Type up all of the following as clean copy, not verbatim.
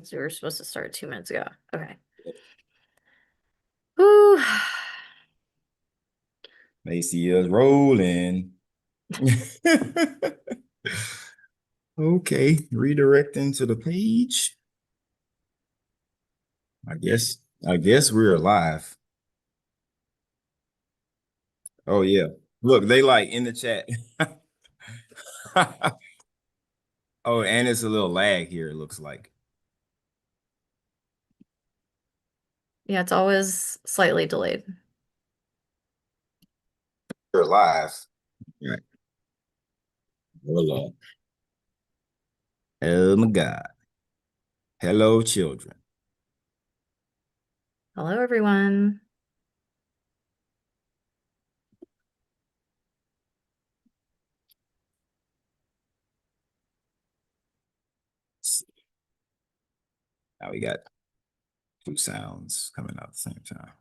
So we were supposed to start 2 minutes ago. Okay. Whew. Macy is rolling. Okay, redirecting to the page. I guess we're live. Oh yeah. Look, they like in the chat. Oh, and it's a little lag here, it looks like. Yeah, it's always slightly delayed. We're live. Right. Hello. Oh my God. Hello, children. Hello, everyone. Now we got two sounds coming out at the same time.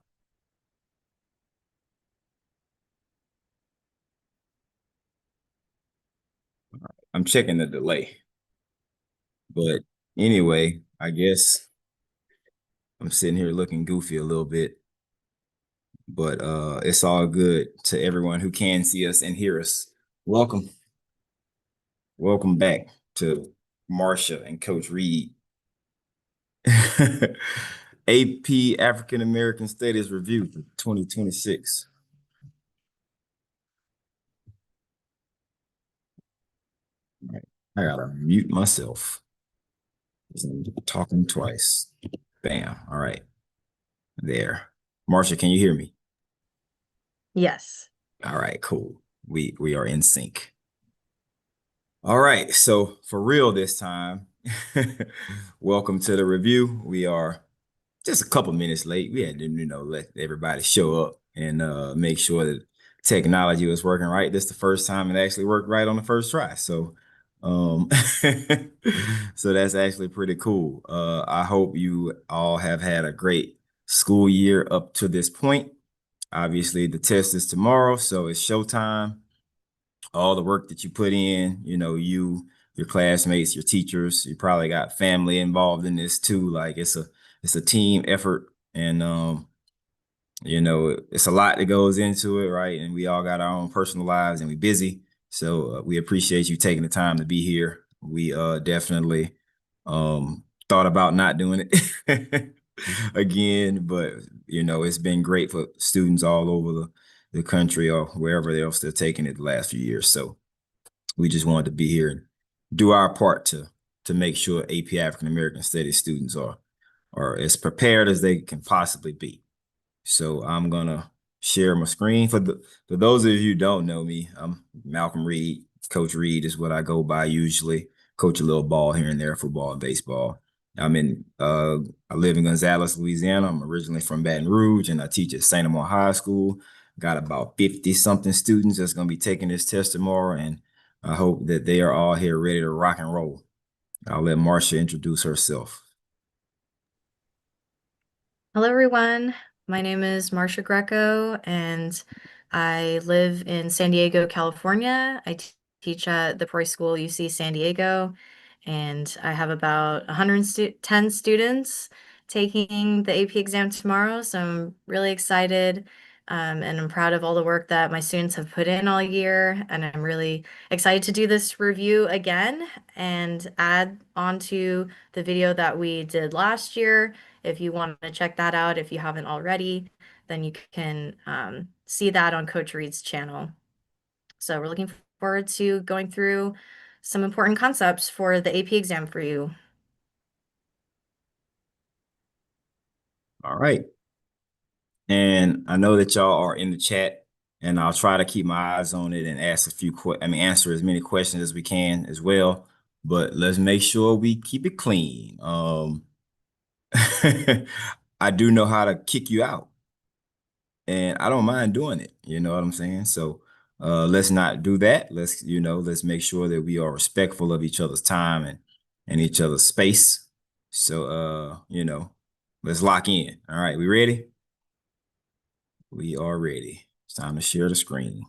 I'm checking the delay. But anyway, I guess I'm sitting here looking goofy a little bit, but it's all good to everyone who can see us and hear us. Welcome. Welcome back to Marsha and Coach Reed. AP African American Studies Review for 2026. All right. I gotta mute myself. I'm talking twice. Bam. All right. There. Marsha, can you hear me? Yes. All right, cool. We are in sync. All right, so for real this time, welcome to the review. We are just a couple minutes late. We had to, let everybody show up and make sure that technology was working right. This is the first time it actually worked right on the first try. So, um, so that's actually pretty cool. I hope you all have had a great school year up to this point. Obviously, the test is tomorrow, so it's showtime. All the work that you put in, your classmates, your teachers, you probably got family involved in this too. Like it's a team effort, and it's a lot that goes into it, right? And we all got our own personal lives and we busy. So we appreciate you taking the time to be here. We definitely thought about not doing it again, but it's been great for students all over the country or wherever else they're taking it the last few years. So we just wanted to be here and do our part to make sure AP African American Studies students are as prepared as they can possibly be. So I'm gonna share my screen for those of you who don't know me. I'm Malcolm Reed. Coach Reed is what I go by usually. Coach a little ball here and there, football and baseball. I live in Gonzales, Louisiana. I'm originally from Baton Rouge, and I teach at St. Amant High School. Got about 50 something students that's gonna be taking this test tomorrow, and I hope that they are all here ready to rock and roll. I'll let Marsha introduce herself. Hello, everyone. My name is Marsha Greco, and I live in San Diego, California. I teach at the Pro School UC San Diego, and I have about 110 students taking the AP exam tomorrow. So I'm really excited, and I'm proud of all the work that my students have put in all year. And I'm really excited to do this review again and add on to the video that we did last year. If you want to check that out, if you haven't already, then you can see that on Coach Reed's channel. So we're looking forward to going through some important concepts for the AP exam for you. All right. And I know that y'all are in the chat, and I'll try to keep my eyes on it and ask answer as many questions as we can as well. But let's make sure we keep it clean. I do know how to kick you out, and I don't mind doing it. You know what I'm saying? So let's not do that. Let's make sure that we are respectful of each other's time and each other's space. So let's lock in. All right, we ready? We are ready. It's time to share the screen.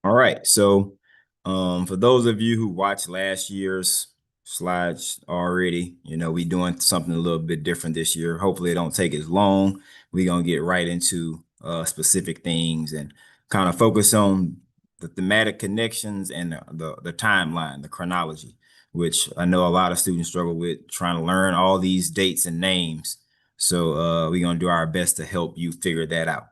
All right. So, for those of you who watched last year's slides already, we doing something a little bit different this year. Hopefully it don't take as long. We're gonna get right into specific things and kind of focus on the thematic connections and the timeline, the chronology, which I know a lot of students struggle with trying to learn all these dates and names. So we're gonna do our best to help you figure that out.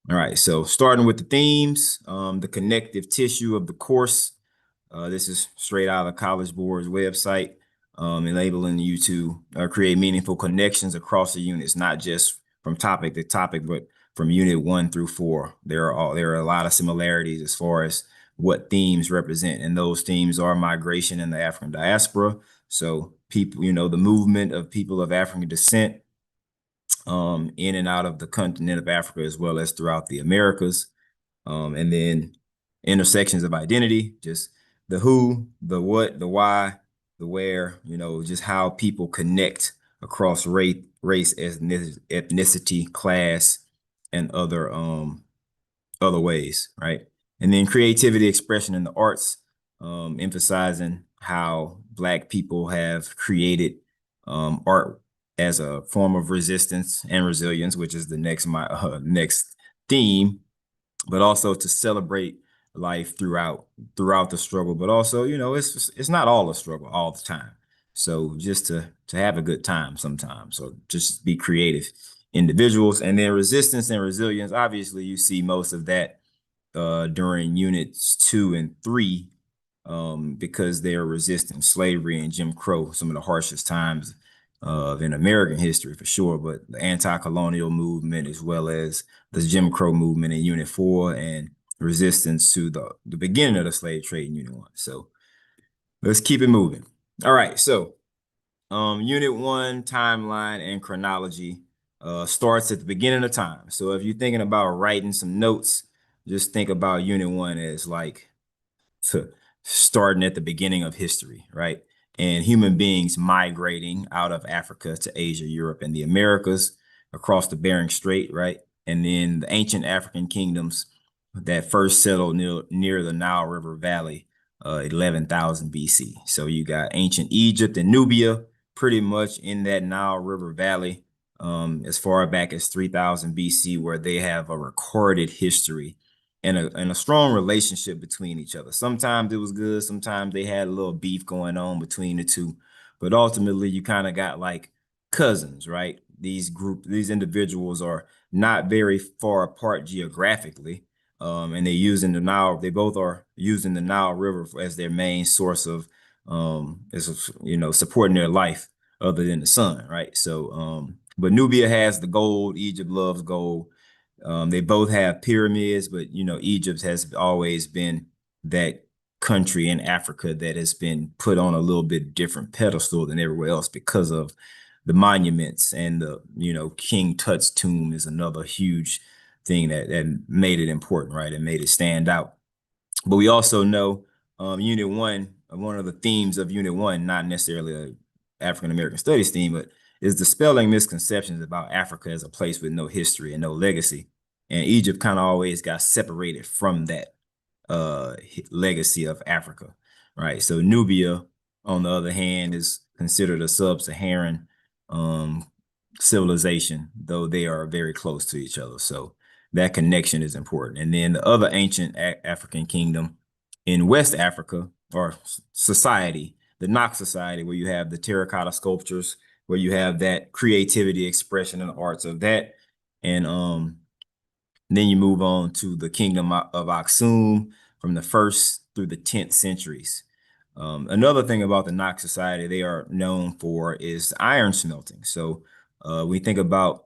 All right, so starting with the themes, the connective tissue of the course. This is straight out of the College Board's website, enabling you to create meaningful connections across the units, not just from topic to topic, but from unit 1 through 4. There are a lot of similarities as far as what themes represent, and those themes are migration and the African diaspora. So people, the movement of people of African descent in and out of the continent of Africa, as well as throughout the Americas. And then intersections of identity, just the who, the what, the why, the where, just how people connect across race, ethnicity, class, and other ways, right? And then creativity, expression in the arts, emphasizing how Black people have created art as a form of resistance and resilience, which is the next theme, but also to celebrate life throughout the struggle. But also, it's not all a struggle all the time. So just to have a good time sometimes. So just be creative individuals. And then resistance and resilience. Obviously, you see most of that during units 2 and 3, because they are resisting slavery and Jim Crow, some of the harshest times in American history for sure, but the anti-colonial movement as well as the Jim Crow movement in Unit 4 and resistance to the beginning of the slave trade in Unit 1. So let's keep it moving. All right, so Unit 1 timeline and chronology starts at the beginning of time. So if you're thinking about writing some notes, just think about Unit 1 as like to starting at the beginning of history, right? And human beings migrating out of Africa to Asia, Europe, and the Americas across the Bering Strait, right? And then the ancient African kingdoms that first settled near the Nile River Valley, 11,000 BC. So you got ancient Egypt and Nubia pretty much in that Nile River Valley, as far back as 3000 BC, where they have a recorded history and a strong relationship between each other. Sometimes it was good, sometimes they had a little beef going on between the two, but ultimately you kind of got like cousins, right? These individuals are not very far apart geographically, and they both are using the Nile River as their main source of, supporting their life other than the sun, right? So, but Nubia has the gold, Egypt loves gold. They both have pyramids, but Egypt has always been that country in Africa that has been put on a little bit different pedestal than everywhere else because of the monuments and King Tut's tomb is another huge thing that made it important, right? And made it stand out. But we also know Unit 1, one of the themes of Unit 1, not necessarily a African American studies theme, but is dispelling misconceptions about Africa as a place with no history and no legacy. And Egypt kind of always got separated from that legacy of Africa, right? So Nubia, on the other hand, is considered a sub-Saharan um, civilization, though they are very close to each other. So that connection is important. And then the other ancient African kingdom in West Africa, or society, the Knox Society, where you have the terracotta sculptures, where you have that creativity, expression, and arts of that. And then you move on to the kingdom of Aksum from the 1st through the 10th centuries. Another thing about the Knox Society they are known for is iron smelting. So we think about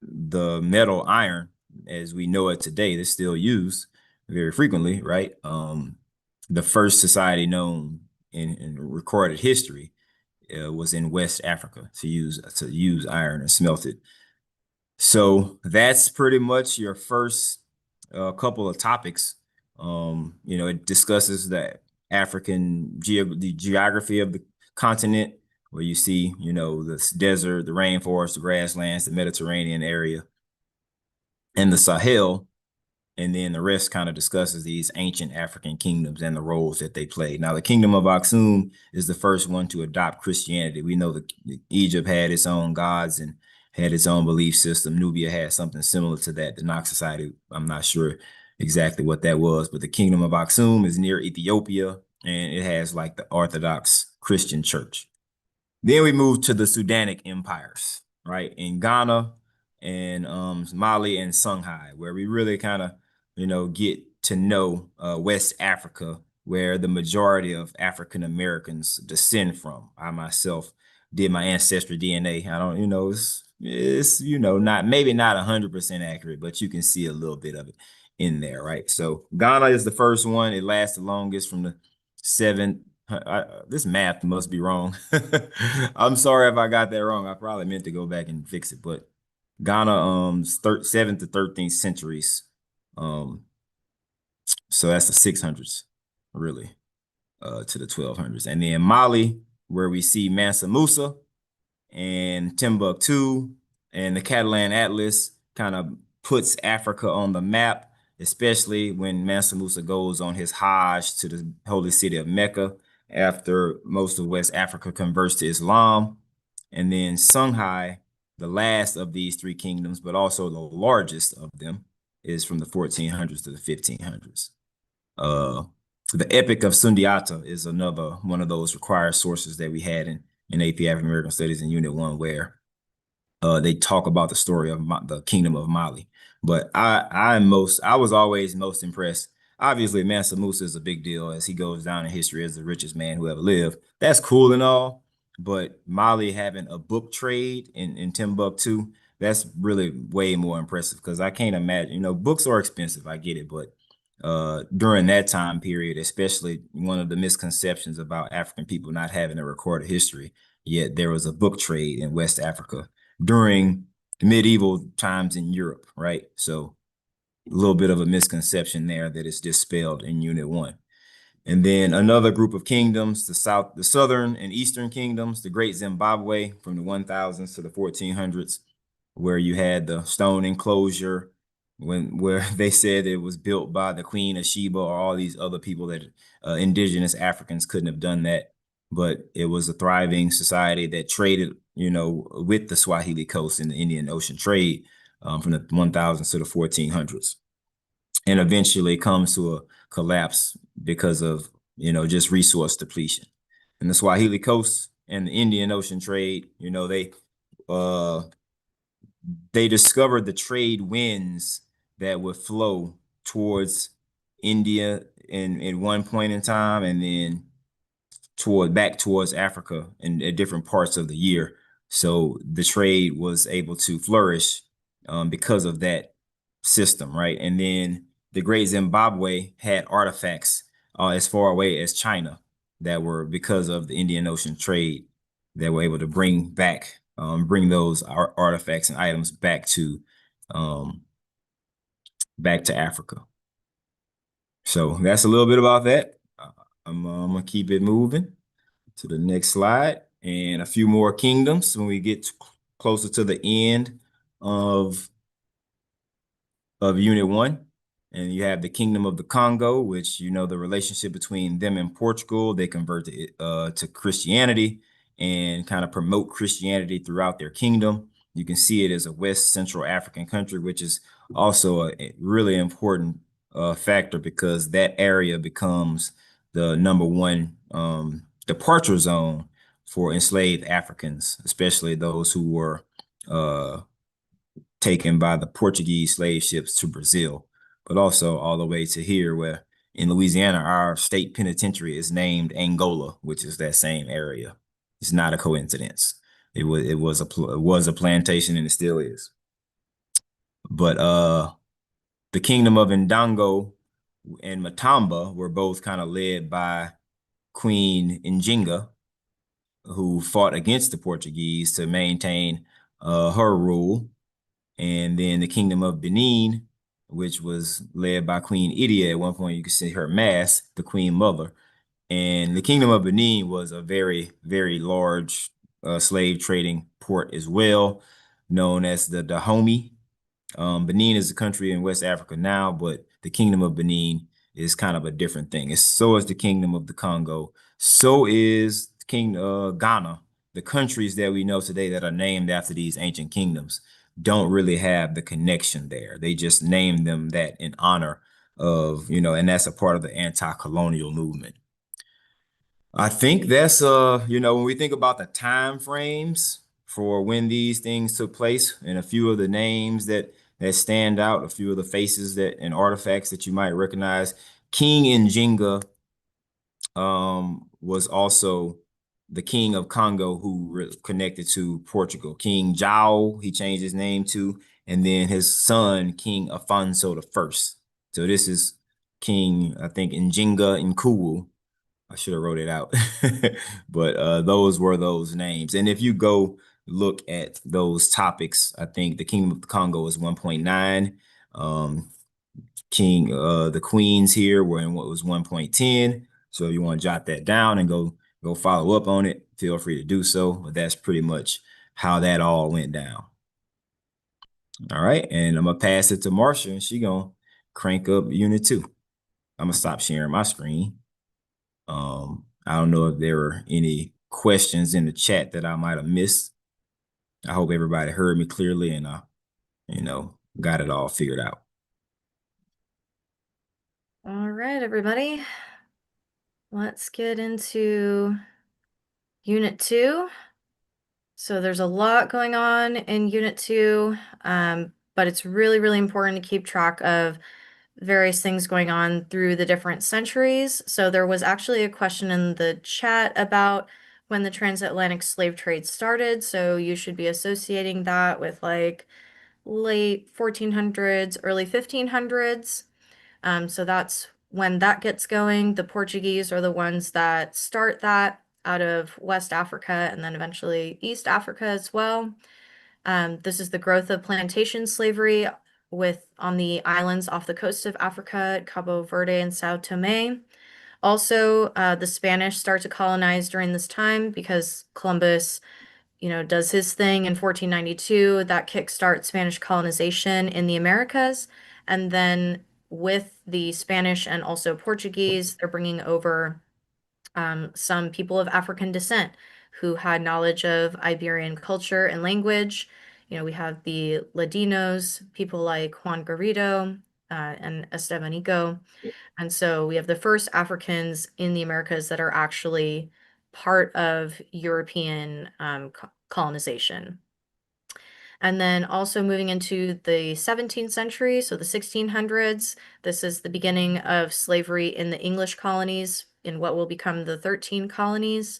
the metal iron as we know it today, that's still used very frequently, right? The first society known in recorded history was in West Africa to use iron and smelt it. So that's pretty much your first couple of topics. It discusses the geography of the continent, where you see, the desert, the rainforest, the grasslands, the Mediterranean area, and the Sahel, and then the rest kind of discusses these ancient African kingdoms and the roles that they played. Now, the kingdom of Aksum is the first one to adopt Christianity. We know that Egypt had its own gods and had its own belief system. Nubia had something similar to that. The Knox Society, I'm not sure exactly what that was, but the kingdom of Aksum is near Ethiopia, and it has like the Orthodox Christian church. Then we move to the Sudanic empires, right? In Ghana and Mali and Songhai, where we really kind of, get to know West Africa, where the majority of African Americans descend from. I myself did my ancestry DNA. I don't, it's not maybe not 100% accurate, but you can see a little bit of it in there, right? So Ghana is the first one. It lasts the longest from the seventh. This math must be wrong. I'm sorry if I got that wrong. I probably meant to go back and fix it, but Ghana, 7th to 13th centuries. Um, so that's the 600s, really, to the 1200s. And then Mali, where we see Mansa Musa, and Timbuktu and the Catalan Atlas kind of puts Africa on the map, especially when Mansa Musa goes on his Hajj to the holy city of Mecca after most of West Africa converts to Islam. And then Songhai, the last of these three kingdoms, but also the largest of them, is from the 1400s to the 1500s. The Epic of Sundiata is another one of those required sources that we had in AP African American Studies in Unit 1, where they talk about the story of the Kingdom of Mali. But I was always most impressed. Obviously, Mansa Musa is a big deal as he goes down in history as the richest man who ever lived. That's cool and all, but Mali having a book trade in Timbuktu, that's really way more impressive because I can't imagine, books are expensive, I get it, but during that time period, especially one of the misconceptions about African people not having a recorded history, yet there was a book trade in West Africa during medieval times in Europe, right? So a little bit of a misconception there that is dispelled in Unit 1. And then another group of kingdoms, the southern and eastern kingdoms, the Great Zimbabwe from the 1000s to the 1400s, where you had the stone enclosure where they said it was built by the Queen of Sheba or all these other people that indigenous Africans couldn't have done that. But it was a thriving society that traded, with the Swahili coast in the Indian Ocean trade from the 1000s to the 1400s, and eventually comes to a collapse because of, just resource depletion. And the Swahili coast and the Indian Ocean trade, uh, they discovered the trade winds that would flow towards India in one point in time, and then back towards Africa in at different parts of the year. So the trade was able to flourish because of that system, right? And then the Great Zimbabwe had artifacts as far away as China that were because of the Indian Ocean trade that were able to bring those artifacts and items um, back to Africa. So that's a little bit about that. I'm gonna keep it moving to the next slide, and a few more kingdoms when we get closer to the end of Unit 1. And you have the Kingdom of the Congo, which, the relationship between them and Portugal, they convert to Christianity and kind of promote Christianity throughout their kingdom. You can see it as a West Central African country, which is also a really important factor because that area becomes the number one departure zone for enslaved Africans, especially those who were taken by the Portuguese slave ships to Brazil, but also all the way to here, where in Louisiana, our state penitentiary is named Angola, which is that same area. It's not a coincidence. It was a plantation, and it still is. But the Kingdom of Ndongo and Matamba were both kind of led by Queen Njinga, who fought against the Portuguese to maintain her rule. And then the Kingdom of Benin, which was led by Queen Idia. At one point, you could see her mass, the Queen Mother. And the Kingdom of Benin was a very, very large slave trading port as well, known as the Dahomey. Benin is a country in West Africa now, but the Kingdom of Benin is kind of a different thing. So is the Kingdom of the Congo. So is King Ghana. The countries that we know today that are named after these ancient kingdoms don't really have the connection there. They just named them that in honor of, and that's a part of the anti-colonial movement. I think that's when we think about the time frames for when these things took place and a few of the names that stand out, a few of the faces that and artifacts that you might recognize. King Njinga was also the king of Congo who connected to Portugal. King Jao, he changed his name to, and then his son, King Afonso the First. So this is King, I think, Njinga Nkuwu. I should have wrote it out. But those were those names. And if you go look at those topics, I think the Kingdom of the Congo is 1.9. The Queens here were in what was 1.10. So if you want to jot that down and go follow up on it, feel free to do so. But that's pretty much how that all went down. All right. And I'm gonna pass it to Marsha and she gonna crank up unit 2. I'm gonna stop sharing my screen. I don't know if there were any questions in the chat that I might have missed. I hope everybody heard me clearly and got it all figured out. All right, everybody. Let's get into Unit 2. So there's a lot going on in Unit 2, but it's really, really important to keep track of various things going on through the different centuries. So there was actually a question in the chat about when the transatlantic slave trade started. So you should be associating that with like late 1400s, early 1500s. So that's when that gets going. The Portuguese are the ones that start that out of West Africa and then eventually East Africa as well. This is the growth of plantation slavery with on the islands off the coast of Africa, Cabo Verde and Sao Tome. Also, the Spanish start to colonize during this time because Columbus, does his thing in 1492 that kickstarts Spanish colonization in the Americas. And then with the Spanish and also Portuguese, they're bringing over some people of African descent who had knowledge of Iberian culture and language. We have the Ladinos, people like Juan Garrido and Estevanico. And so we have the first Africans in the Americas that are actually part of European colonization. And then also moving into the 17th century, so the 1600s, this is the beginning of slavery in the English colonies in what will become the 13 colonies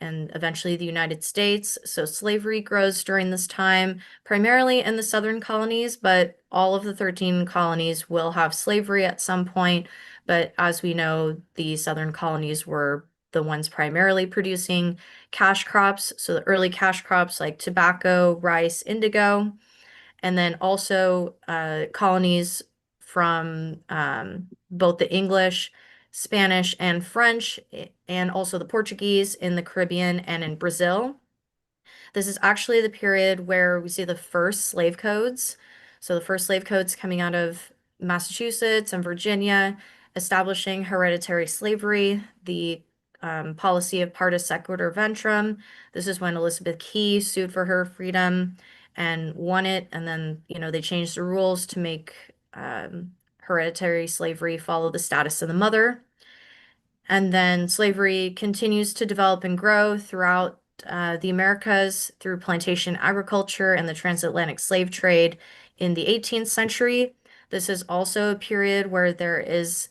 and eventually the United States. So slavery grows during this time, primarily in the southern colonies, but all of the 13 colonies will have slavery at some point. But as we know, the southern colonies were the ones primarily producing cash crops. So the early cash crops like tobacco, rice, indigo, and then also colonies from both the English, Spanish, and French, and also the Portuguese in the Caribbean and in Brazil. This is actually the period where we see the first slave codes. So the first slave codes coming out of Massachusetts and Virginia, establishing hereditary slavery, the policy of partus sequitur ventrum. This is when Elizabeth Key sued for her freedom and won it. And then, they changed the rules to make hereditary slavery follow the status of the mother. And then slavery continues to develop and grow throughout the Americas through plantation agriculture and the transatlantic slave trade in the 18th century. This is also a period where there is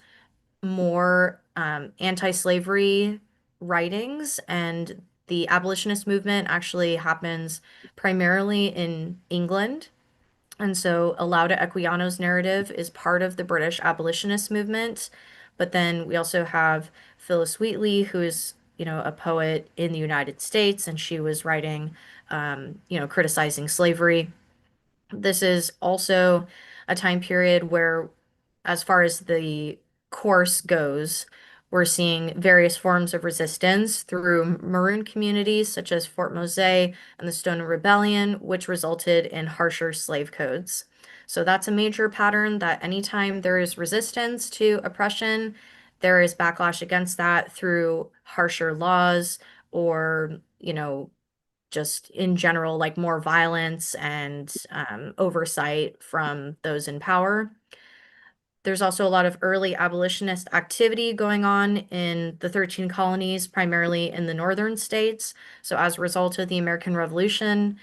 more anti-slavery writings, and the abolitionist movement actually happens primarily in England. And so Olaudah Equiano's narrative is part of the British abolitionist movement. But then we also have Phyllis Wheatley, who is, a poet in the United States, and she was writing, criticizing slavery. This is also a time period where, as far as the course goes, we're seeing various forms of resistance through maroon communities such as Fort Mose and the Stoner Rebellion, which resulted in harsher slave codes. So that's a major pattern that anytime there is resistance to oppression, there is backlash against that through harsher laws or, just in general, like more violence and oversight from those in power. There's also a lot of early abolitionist activity going on in the 13 colonies, primarily in the northern states. So, as a result of the American Revolution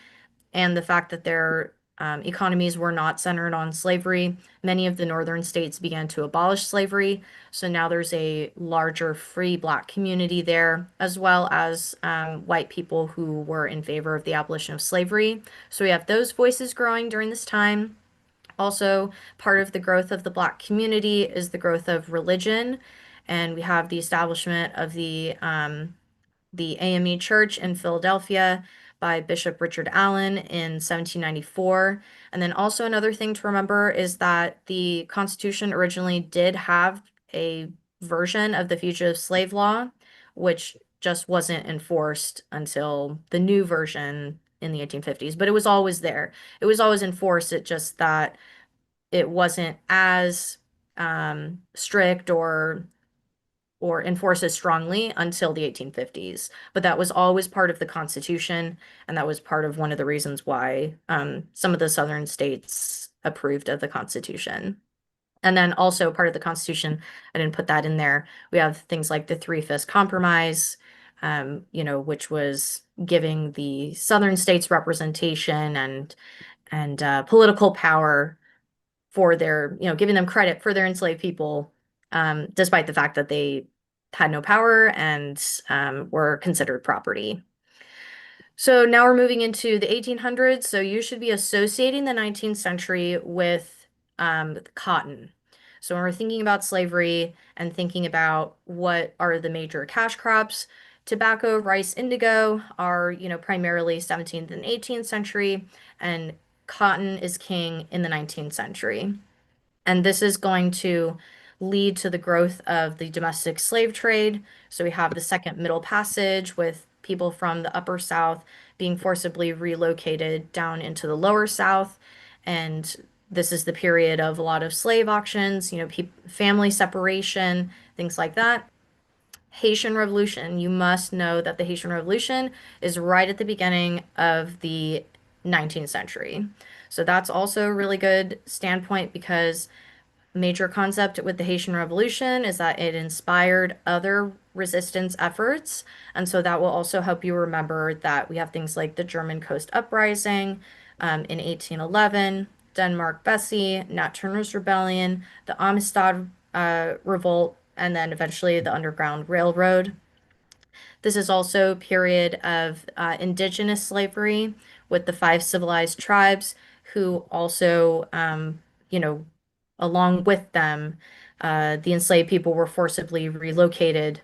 and the fact that their economies were not centered on slavery, many of the northern states began to abolish slavery. So now there's a larger free Black community there, as well as white people who were in favor of the abolition of slavery. So we have those voices growing during this time. Also, part of the growth of the Black community is the growth of religion, and we have the establishment of the AME Church in Philadelphia by Bishop Richard Allen in 1794. And then also another thing to remember is that the Constitution originally did have a version of the fugitive slave law, which just wasn't enforced until the new version in the 1850s. But it was always there. It was always enforced. It just that it wasn't as strict or enforced as strongly until the 1850s. But that was always part of the Constitution, and that was part of one of the reasons why some of the southern states approved of the Constitution. And then also part of the Constitution, I didn't put that in there. We have things like the Three-Fifths Compromise, which was giving the southern states representation and political power for their, giving them credit for their enslaved people, despite the fact that they had no power and were considered property. So now we're moving into the 1800s. So you should be associating the 19th century with cotton. So when we're thinking about slavery and thinking about what are the major cash crops, tobacco, rice, indigo are, primarily 17th and 18th century, and cotton is king in the 19th century. And this is going to lead to the growth of the domestic slave trade. So we have the Second Middle Passage with people from the Upper South being forcibly relocated down into the Lower South. And this is the period of a lot of slave auctions, family separation, things like that. Haitian Revolution. You must know that the Haitian Revolution is right at the beginning of the 19th century. So that's also a really good standpoint because major concept with the Haitian Revolution is that it inspired other resistance efforts. And so that will also help you remember that we have things like the German Coast Uprising in 1811, Denmark Vesey, Nat Turner's Rebellion, the Amistad Revolt, and then eventually the Underground Railroad. This is also a period of indigenous slavery with the five civilized tribes who also, you know, along with them, the enslaved people were forcibly relocated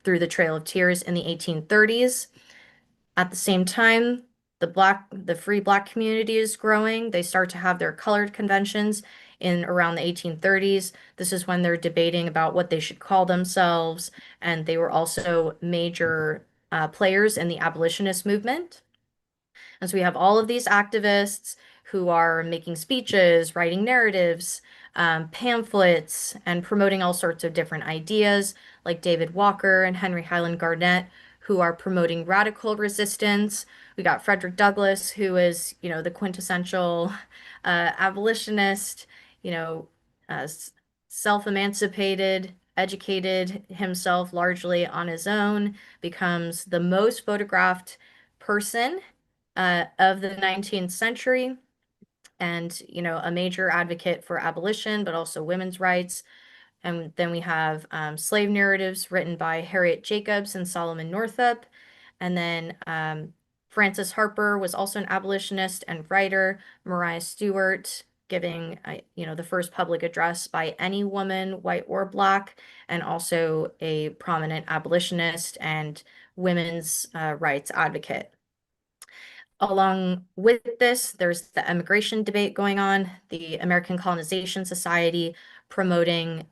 through the Trail of Tears in the 1830s. At the same time, the free Black community is growing. They start to have their colored conventions in around the 1830s. This is when they're debating about what they should call themselves, and they were also major players in the abolitionist movement. And so we have all of these activists who are making speeches, writing narratives, pamphlets, and promoting all sorts of different ideas, like David Walker and Henry Highland Garnet, who are promoting radical resistance. We got Frederick Douglass, who is, the quintessential abolitionist, you know, self-emancipated, educated himself largely on his own, becomes the most photographed person of the 19th century and, a major advocate for abolition, but also women's rights. And then we have slave narratives written by Harriet Jacobs and Solomon Northup. And then Frances Harper was also an abolitionist and writer. Maria Stewart giving, the first public address by any woman, white or Black, and also a prominent abolitionist and women's rights advocate. Along with this, there's the immigration debate going on, the American Colonization Society promoting,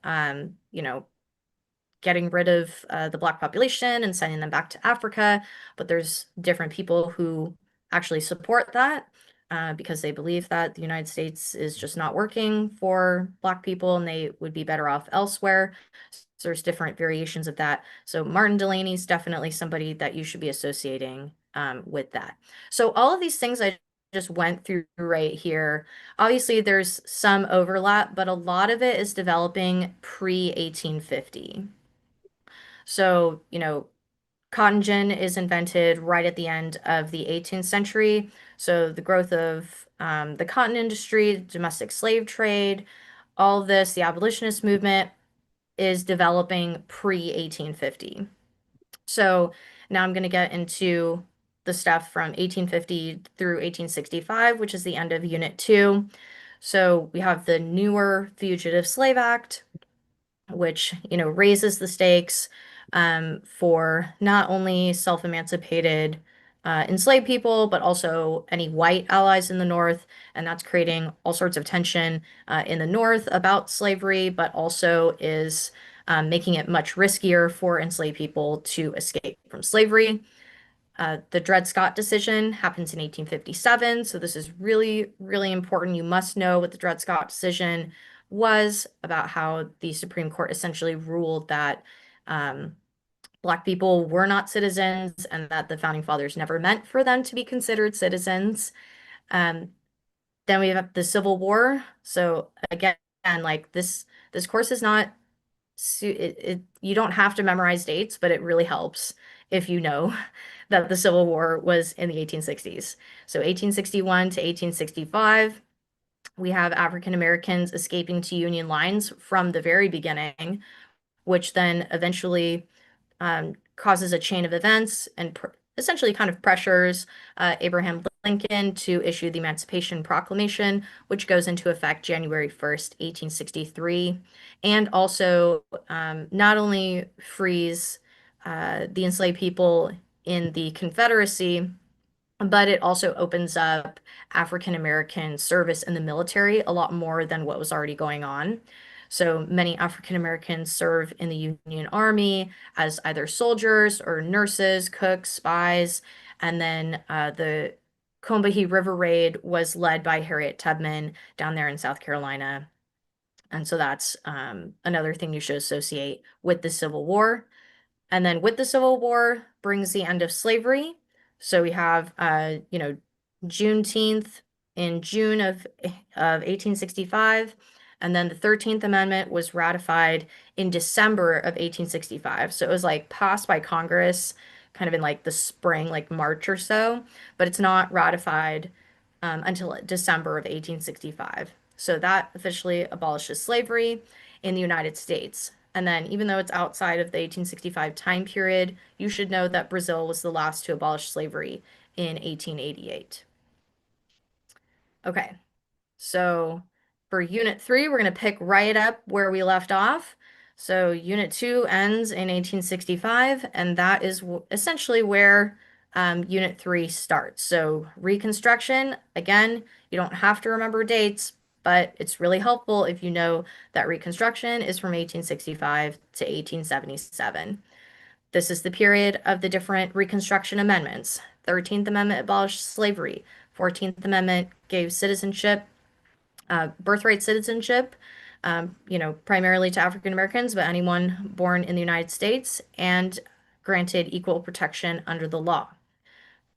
getting rid of the Black population and sending them back to Africa. But there's different people who actually support that because they believe that the United States is just not working for Black people and they would be better off elsewhere. So there's different variations of that. So Martin Delaney is definitely somebody that you should be associating with that. So all of these things I just went through right here. Obviously, there's some overlap, but a lot of it is developing pre-1850. So, cotton gin is invented right at the end of the 18th century. So the growth of the cotton industry, domestic slave trade, all of this, the abolitionist movement is developing pre-1850. So now I'm going to get into the stuff from 1850 through 1865, which is the end of Unit 2. So we have the newer Fugitive Slave Act, which, raises the stakes for not only self-emancipated enslaved people, but also any white allies in the North. And that's creating all sorts of tension in the North about slavery, but also is making it much riskier for enslaved people to escape from slavery. The Dred Scott decision happens in 1857, so this is really, really important. You must know what the Dred Scott decision was about how the Supreme Court essentially ruled that um, Black people were not citizens and that the Founding Fathers never meant for them to be considered citizens. Um, then we have the Civil War. So again, like this course is not you don't have to memorize dates, but it really helps if you know that the Civil War was in the 1860s. So 1861 to 1865, we have African Americans escaping to Union lines from the very beginning, which then eventually causes a chain of events and essentially kind of pressures Abraham Lincoln to issue the Emancipation Proclamation, which goes into effect January 1st, 1863, and also not only frees the enslaved people in the Confederacy, but it also opens up African American service in the military a lot more than what was already going on. So many African Americans serve in the Union Army as either soldiers or nurses, cooks, spies. And then the Combahee River Raid was led by Harriet Tubman down there in South Carolina. And so that's another thing you should associate with the Civil War. And then with the Civil War brings the end of slavery. So we have, Juneteenth in June of 1865. And then the 13th Amendment was ratified in December of 1865. So it was like passed by Congress kind of in like the spring, like March or so, but it's not ratified until December of 1865. So that officially abolishes slavery in the United States. And then, even though it's outside of the 1865 time period, you should know that Brazil was the last to abolish slavery in 1888. Okay, so for Unit 3, we're going to pick right up where we left off. So Unit 2 ends in 1865, and that is essentially where Unit 3 starts. So Reconstruction, again, you don't have to remember dates, but it's really helpful if you know that Reconstruction is from 1865 to 1877. This is the period of the different Reconstruction amendments. 13th Amendment abolished slavery. 14th Amendment gave citizenship birthright citizenship, primarily to African Americans, but anyone born in the United States, and granted equal protection under the law.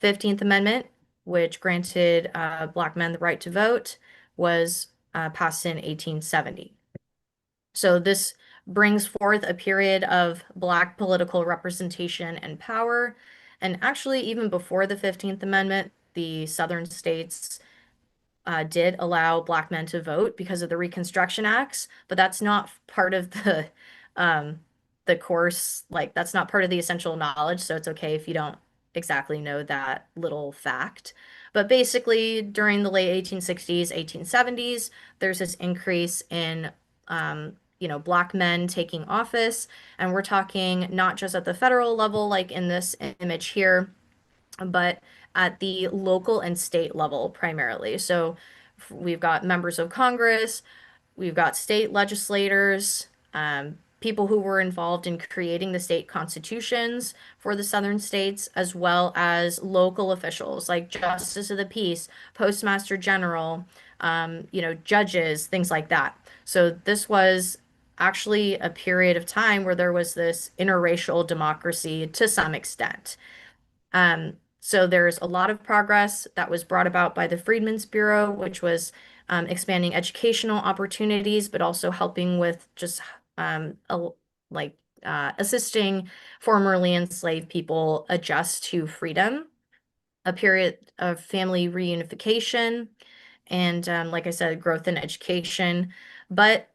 15th Amendment, which granted Black men the right to vote, was passed in 1870. So this brings forth a period of Black political representation and power. And actually, even before the 15th Amendment, the Southern states did allow Black men to vote because of the Reconstruction Acts, but that's not part of um, the course. Like that's not part of the essential knowledge, so it's okay if you don't exactly know that little fact. But basically, during the late 1860s, 1870s, there's this increase in Black men taking office, and we're talking not just at the federal level, like in this image here, but at the local and state level primarily. So we've got members of Congress, we've got state legislators, people who were involved in creating the state constitutions for the southern states, as well as local officials like Justice of the Peace, Postmaster General, judges, things like that. So this was actually a period of time where there was this interracial democracy to some extent. So there's a lot of progress that was brought about by the Freedmen's Bureau, which was expanding educational opportunities, but also helping with just like assisting formerly enslaved people adjust to freedom, a period of family reunification, and like I said, growth in education. But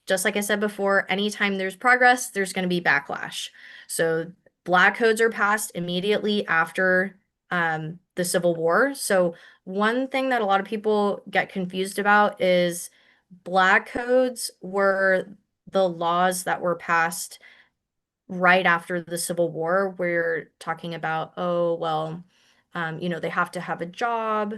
just like I said before, anytime there's progress, there's going to be backlash. So black codes are passed immediately after the Civil War. So one thing that a lot of people get confused about is black codes were the laws that were passed right after the Civil War. We're talking about, oh, well, they have to have a job,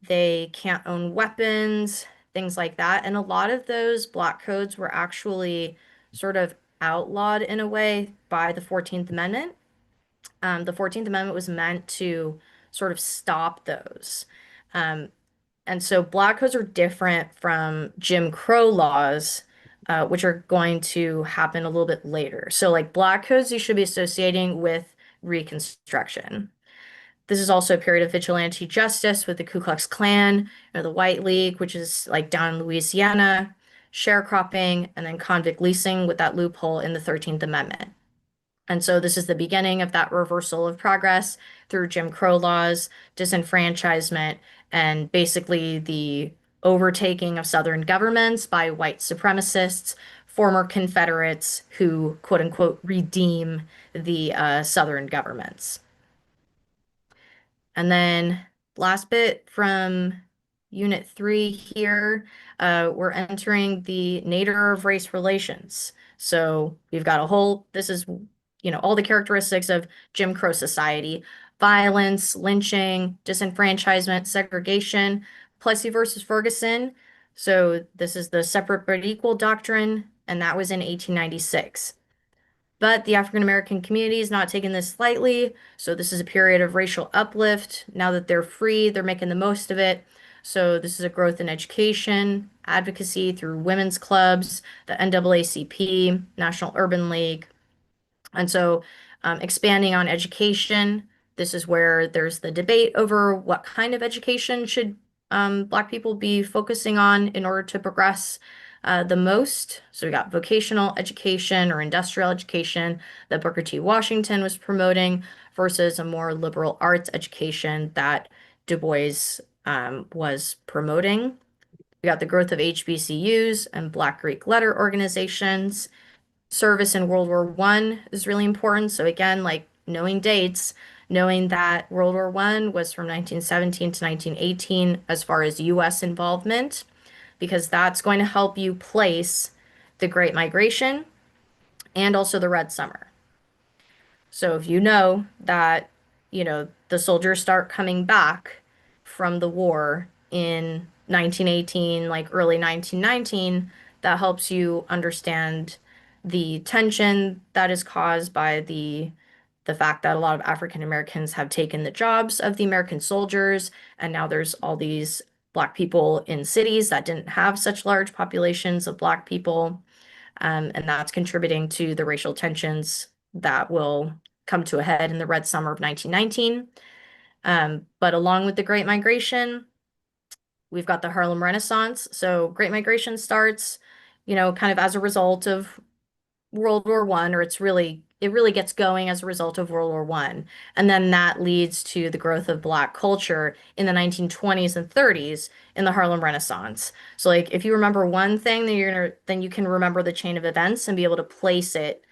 they can't own weapons, things like that. And a lot of those black codes were actually sort of outlawed in a way by the 14th Amendment. The 14th Amendment was meant to sort of stop those. Um, and so black codes are different from Jim Crow laws, which are going to happen a little bit later. So, like black codes, you should be associating with Reconstruction. This is also a period of vigilante justice with the Ku Klux Klan, the White League, which is like down in Louisiana, sharecropping, and then convict leasing with that loophole in the 13th Amendment. And so this is the beginning of that reversal of progress through Jim Crow laws, disenfranchisement, and basically the overtaking of Southern governments by white supremacists, former Confederates who, quote unquote, redeem the Southern governments. And then last bit from Unit 3 here, we're entering the nadir of race relations. So we've got this is, all the characteristics of Jim Crow society: violence, lynching, disenfranchisement, segregation, Plessy versus Ferguson. So this is the separate but equal doctrine, and that was in 1896. But the African American community is not taking this lightly. So this is a period of racial uplift. Now that they're free, they're making the most of it. So this is a growth in education, advocacy through women's clubs, the NAACP, National Urban League. And so, expanding on education, this is where there's the debate over what kind of education should Black people be focusing on in order to progress the most. So we got vocational education or industrial education that Booker T. Washington was promoting versus a more liberal arts education that Du Bois was promoting. We got the growth of HBCUs and Black Greek letter organizations. Service in World War One is really important. So again, like knowing dates, knowing that World War One was from 1917 to 1918 as far as US involvement, because that's going to help you place the Great Migration and also the Red Summer. So if you know that, the soldiers start coming back from the war in 1918, like early 1919, that helps you understand the tension that is caused by the fact that a lot of African Americans have taken the jobs of the American soldiers, and now there's all these Black people in cities that didn't have such large populations of Black people. And that's contributing to the racial tensions that will come to a head in the Red Summer of 1919. But along with the Great Migration, we've got the Harlem Renaissance. So Great Migration starts, kind of as a result of World War One, or it really gets going as a result of World War One. And then that leads to the growth of Black culture in the 1920s and 30s in the Harlem Renaissance. So like if you remember one thing, then you can remember the chain of events and be able to place it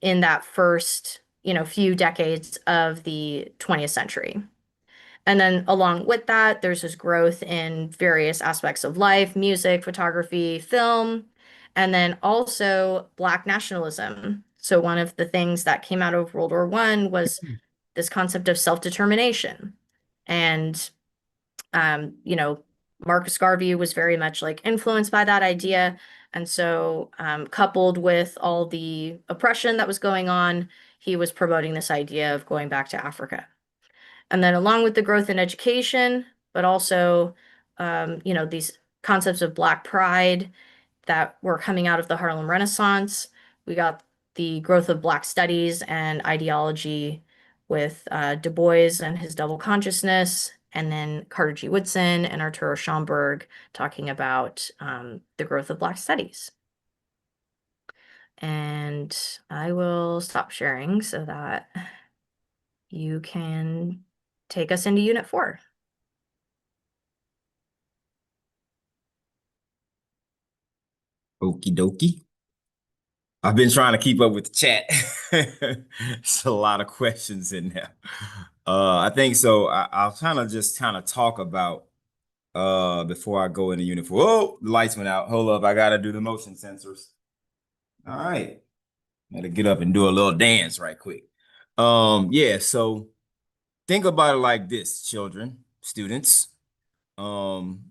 in that first, few decades of the 20th century. And then along with that, there's this growth in various aspects of life, music, photography, film, and then also Black nationalism. So one of the things that came out of World War One was this concept of self-determination. And um, you know, Marcus Garvey was very much like influenced by that idea. And so, coupled with all the oppression that was going on, he was promoting this idea of going back to Africa. And then, along with the growth in education, but also, these concepts of Black pride that were coming out of the Harlem Renaissance, we got the growth of Black studies and ideology with Du Bois and his double consciousness, and then Carter G. Woodson and Arturo Schomburg talking about the growth of Black studies. And I will stop sharing so that you can take us into Unit 4. Okie dokie. I've been trying to keep up with the chat. It's a lot of questions in there. I think so. I'll kind of talk about before I go into unit 4. Oh, the lights went out. Hold up, I gotta do the motion sensors. All right. Gotta get up and do a little dance right quick. Yeah, so think about it like this, children, students. Um,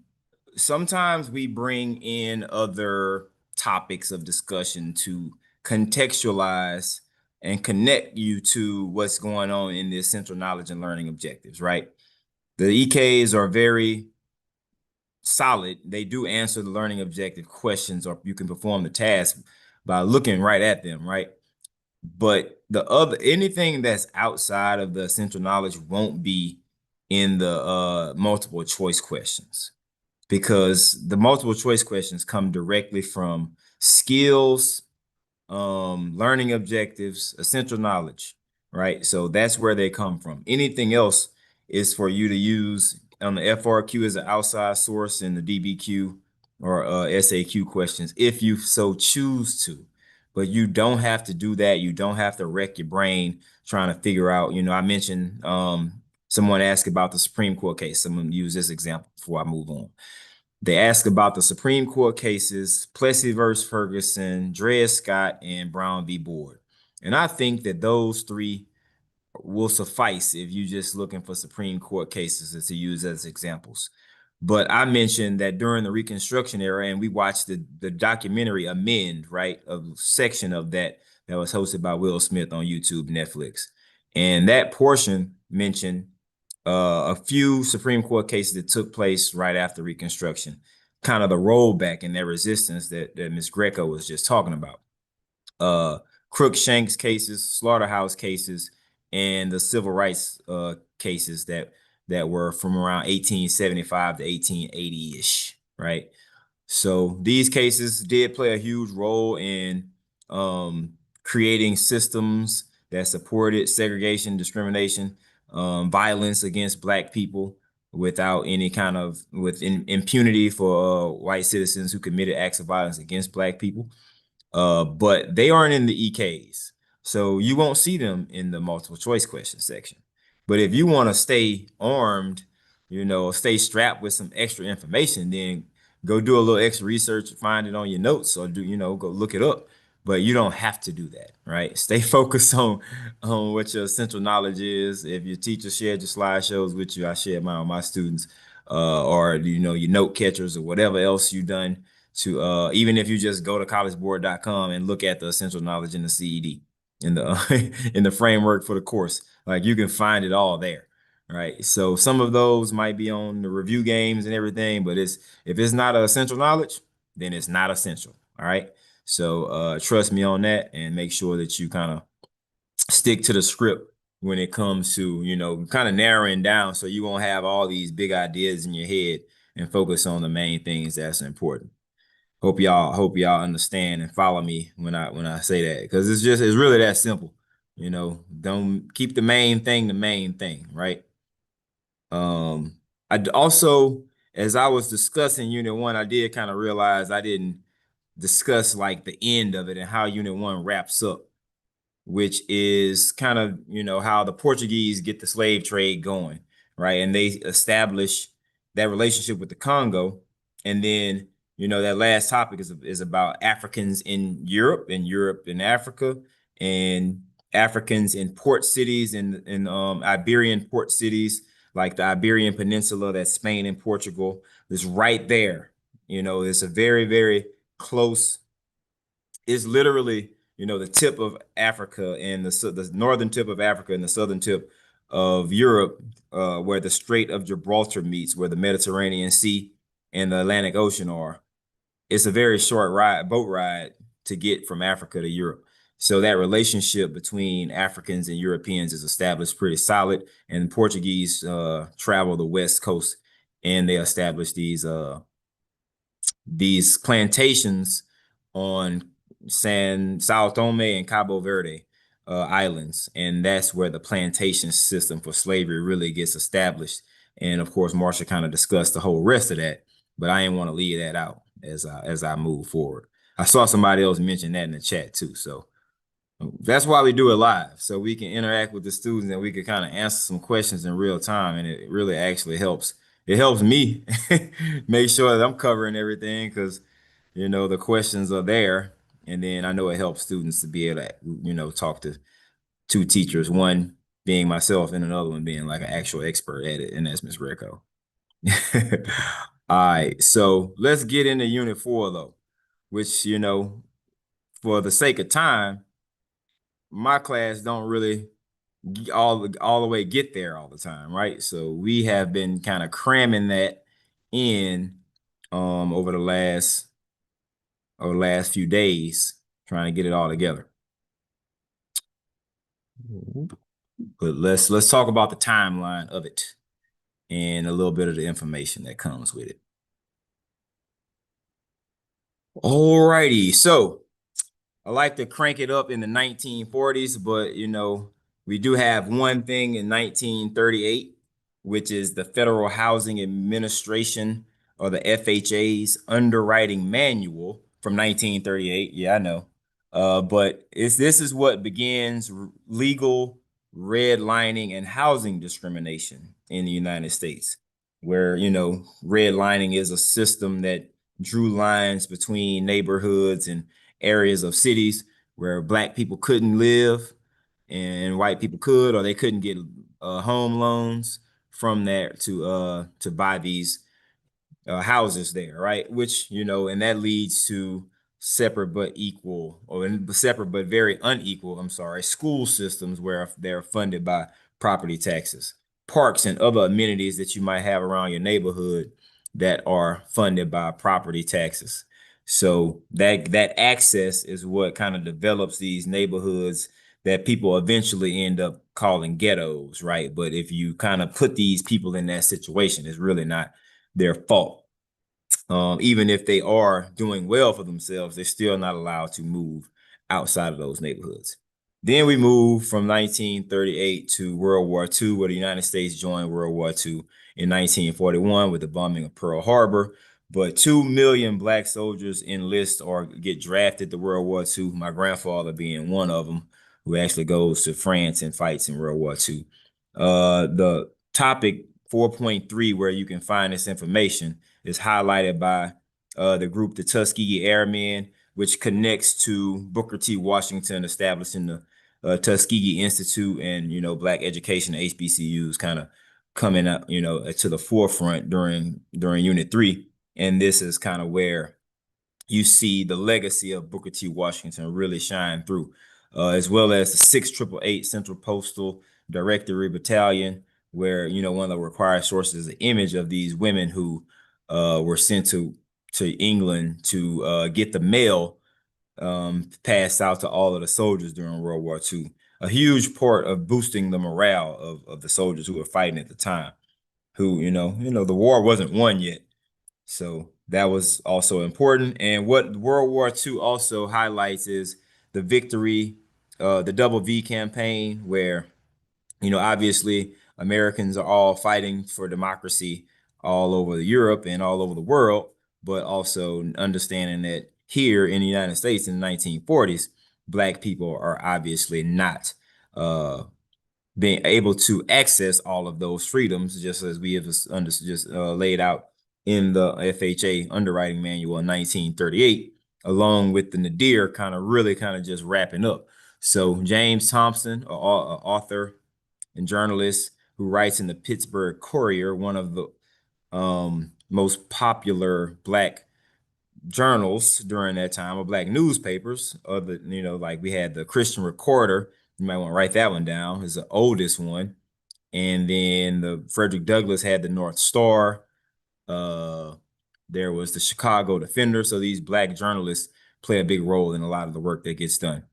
Sometimes we bring in other topics of discussion to contextualize and connect you to what's going on in the essential knowledge and learning objectives, right? The EKs are very solid. They do answer the learning objective questions, or you can perform the task by looking right at them, right? But the other anything that's outside of the essential knowledge won't be in the multiple choice questions, because the multiple choice questions come directly from skills, learning objectives, essential knowledge, right? So that's where they come from. Anything else is for you to use on the FRQ as an outside source, in the DBQ or SAQ questions, if you so choose to. But you don't have to do that. You don't have to wreck your brain trying to figure out, I mentioned someone asked about the Supreme Court case. Someone use this example before I move on. They ask about the Supreme Court cases, Plessy versus Ferguson, Dred Scott, and Brown v. Board. And I think that those three will suffice if you're just looking for Supreme Court cases to use as examples. But I mentioned that during the Reconstruction era, and we watched the documentary Amend, right? A section of that was hosted by Will Smith on YouTube, Netflix. And that portion mentioned a few Supreme Court cases that took place right after Reconstruction, kind of the rollback in their resistance that Ms. Greco was just talking about. Crookshanks cases, slaughterhouse cases, and the civil rights cases that were from around 1875 to 1880-ish, right? So these cases did play a huge role in creating systems that supported segregation, discrimination, violence against Black people without any kind of impunity for white citizens who committed acts of violence against Black people. But they aren't in the EKs. So you won't see them in the multiple choice question section. But if you want to stay armed, stay strapped with some extra information, then go do a little extra research, find it on your notes, or go look it up. But you don't have to do that, right? Stay focused on what your essential knowledge is. If your teacher shared your slideshows with you, I shared mine with my students, or your note catchers or whatever else you've done to even if you just go to collegeboard.com and look at the essential knowledge in the CED, in the in the framework for the course, like you can find it all there, right? So some of those might be on the review games and everything, but if it's not essential knowledge, then it's not essential. All right. So trust me on that, and make sure that you kind of stick to the script when it comes to, kind of narrowing down, so you won't have all these big ideas in your head, and focus on the main things that's important. Hope y'all understand and follow me when I say that, because it's really that simple. Don't keep the main thing, right? I also, as I was discussing Unit 1, I did kind of realize I didn't discuss like the end of it and how Unit 1 wraps up, which is kind of, how the Portuguese get the slave trade going, right? And they establish that relationship with the Congo. And then, that last topic is about Africans in Europe, and Europe in Africa, and Africans in port cities, in Iberian port cities, like the Iberian Peninsula, that's Spain and Portugal, is right there. It's a very, very close. It's literally, the tip of Africa and the northern tip of Africa and the southern tip of Europe, where the Strait of Gibraltar meets, where the Mediterranean Sea and the Atlantic Ocean are. It's a very short boat ride to get from Africa to Europe. So that relationship between Africans and Europeans is established pretty solid. And Portuguese travel the west coast, and they established these plantations on Sao Tome and Cabo Verde islands, and that's where the plantation system for slavery really gets established. And of course, Marsha kind of discussed the whole rest of that, but I didn't want to leave that out as I move forward. I saw somebody else mention that in the chat too, so that's why we do it live, so we can interact with the students and we can kind of answer some questions in real time, and it really actually helps. It helps me make sure that I'm covering everything because the questions are there, and then I know it helps students to be able to talk to two teachers, one being myself and another one being like an actual expert at it, and that's Miss Greco. All right, so let's get into Unit 4 though, which for the sake of time, my class don't really all the way get there all the time, right? So we have been kind of cramming that in over the last few days, trying to get it all together. But let's talk about the timeline of it and a little bit of the information that comes with it. Alrighty, so I like to crank it up in the 1940s, but we do have one thing in 1938, which is the Federal Housing Administration, or the FHA's underwriting manual from 1938. Yeah, I know. But this is what begins legal redlining and housing discrimination in the United States, where redlining is a system that drew lines between neighborhoods and areas of cities where Black people couldn't live and white people could, or they couldn't get home loans from there to buy these houses there, right? Which, and that leads to separate but equal, or separate but very unequal, I'm sorry, school systems where they're funded by property taxes, parks and other amenities that you might have around your neighborhood that are funded by property taxes. So that access is what kind of develops these neighborhoods that people eventually end up calling ghettos, right? But if you kind of put these people in that situation, it's really not their fault. Even if they are doing well for themselves, they're still not allowed to move outside of those neighborhoods. Then we move from 1938 to World War II, where the United States joined World War II in 1941 with the bombing of Pearl Harbor. But 2 million Black soldiers enlist or get drafted to World War II, my grandfather being one of them, who actually goes to France and fights in World War II. The topic 4.3, where you can find this information, is highlighted by the group, the Tuskegee Airmen, which connects to Booker T. Washington establishing the Tuskegee Institute, and Black education, HBCUs, kind of coming up, to the forefront during Unit 3. And this is kind of where you see the legacy of Booker T. Washington really shine through, as well as the 6888 Central Postal Directory Battalion, where one of the required sources is an image of these women who were sent to England to get the mail passed out to all of the soldiers during World War II. A huge part of boosting the morale of the soldiers who were fighting at the time, who the war wasn't won yet. So that was also important. And what World War II also highlights is the victory, the Double V campaign, where obviously Americans are all fighting for democracy all over Europe and all over the world, but also understanding that here in the United States in the 1940s, Black people are obviously not being able to access all of those freedoms, just as we have laid out in the FHA underwriting manual in 1938, along with the Nadir kind of just wrapping up. So James Thompson, an author and journalist who writes in the Pittsburgh Courier, one of the most popular Black journals during that time, or black newspapers. Other, like we had the Christian Recorder. You might want to write that one down. Is the oldest one. And then the Frederick Douglass had the North Star. Uh, there was the Chicago Defender. So these black journalists play a big role in a lot of the work that gets done.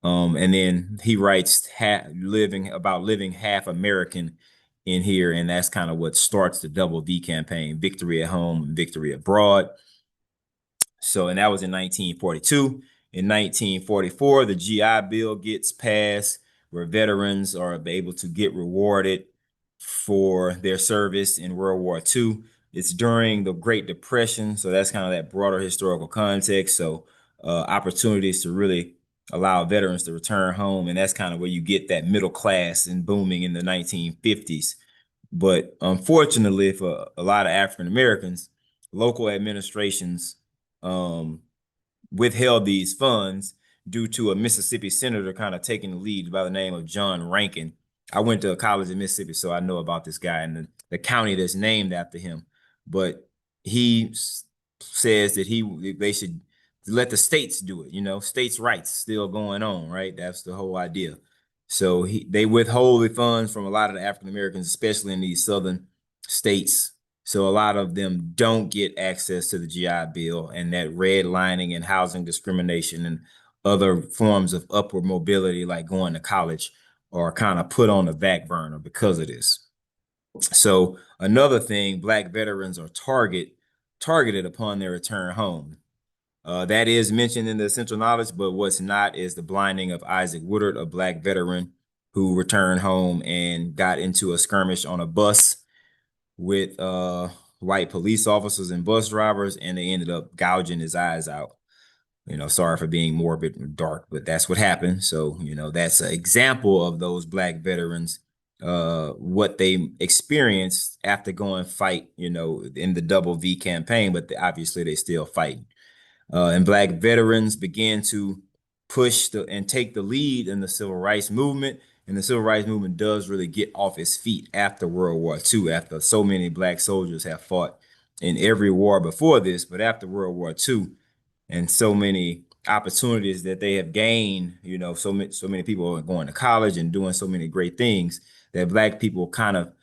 And then he writes living half American in here, and that's kind of what starts the double V campaign: victory at home and victory abroad. So, and that was in 1942. In 1944, the GI Bill gets passed, where veterans are able to get rewarded for their service in World War II. It's during the Great Depression, so that's kind of that broader historical context. So, opportunities to really allow veterans to return home, and that's kind of where you get that middle class and booming in the 1950s. But unfortunately, for a lot of African Americans, local administrations um, withheld these funds due to a Mississippi senator kind of taking the lead by the name of John Rankin. I went to college in Mississippi, so I know about this guy and the county that's named after him. But he says that they should let the states do it. States' rights still going on, right? That's the whole idea. So they withhold the funds from a lot of the African Americans, especially in these southern states. So a lot of them don't get access to the GI Bill, and that redlining and housing discrimination and other forms of upward mobility, like going to college, are kind of put on the back burner because of this. So another thing, black veterans are targeted upon their return home. That is mentioned in the essential knowledge, but what's not is the blinding of Isaac Woodard, a black veteran who returned home and got into a skirmish on a bus with white police officers and bus drivers, and they ended up gouging his eyes out. Sorry for being morbid and dark, but that's what happened. So, that's an example of those black veterans, what they experienced after going fight, in the double V campaign, but obviously they still fight. And black veterans began to push and take the lead in the civil rights movement. And the civil rights movement does really get off its feet after World War II, after so many black soldiers have fought in every war before this, but after World War II, and so many opportunities that they have gained, so many people are going to college and doing so many great things, that black people kind of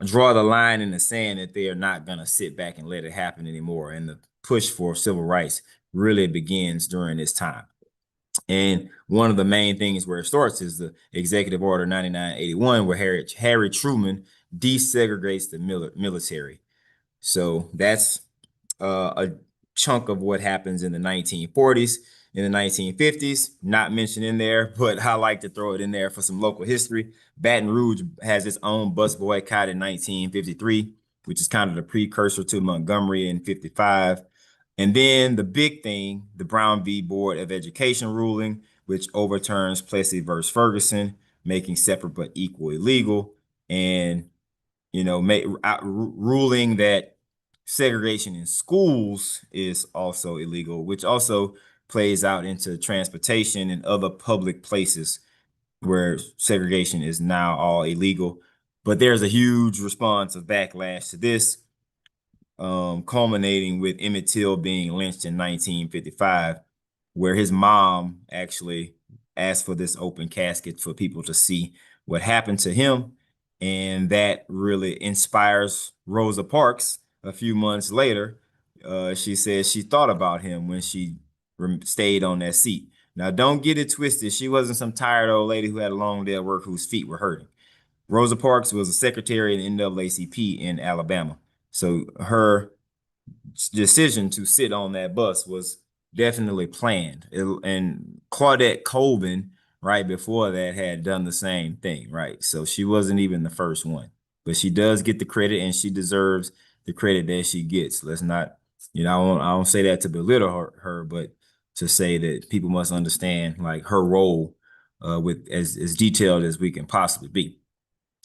draw the line in the sand that they are not going to sit back and let it happen anymore. And the push for civil rights really begins during this time. And one of the main things where it starts is the Executive Order 9981, where Harry Truman desegregates the military. So that's a chunk of what happens in the 1940s. In the 1950s, not mentioned in there, but I like to throw it in there for some local history. Baton Rouge has its own bus boycott in 1953, which is kind of the precursor to Montgomery in 55. And then the big thing, the Brown v. Board of Education ruling, which overturns Plessy versus Ferguson, making separate but equal illegal, and ruling that segregation in schools is also illegal, which also plays out into transportation and other public places where segregation is now all illegal. But there's a huge response of backlash to this, culminating with Emmett Till being lynched in 1955, where his mom actually asked for this open casket for people to see what happened to him. And that really inspires Rosa Parks a few months later. She says she thought about him when she stayed on that seat. Now, don't get it twisted. She wasn't some tired old lady who had a long day at work whose feet were hurting. Rosa Parks was a secretary in the NAACP in Alabama. So her decision to sit on that bus was definitely planned. And Claudette Colvin, right before that, had done the same thing, right? So she wasn't even the first one, but she does get the credit, and she deserves the credit that she gets. Let's not, I don't say that to belittle her, but to say that people must understand like her role with as detailed as we can possibly be.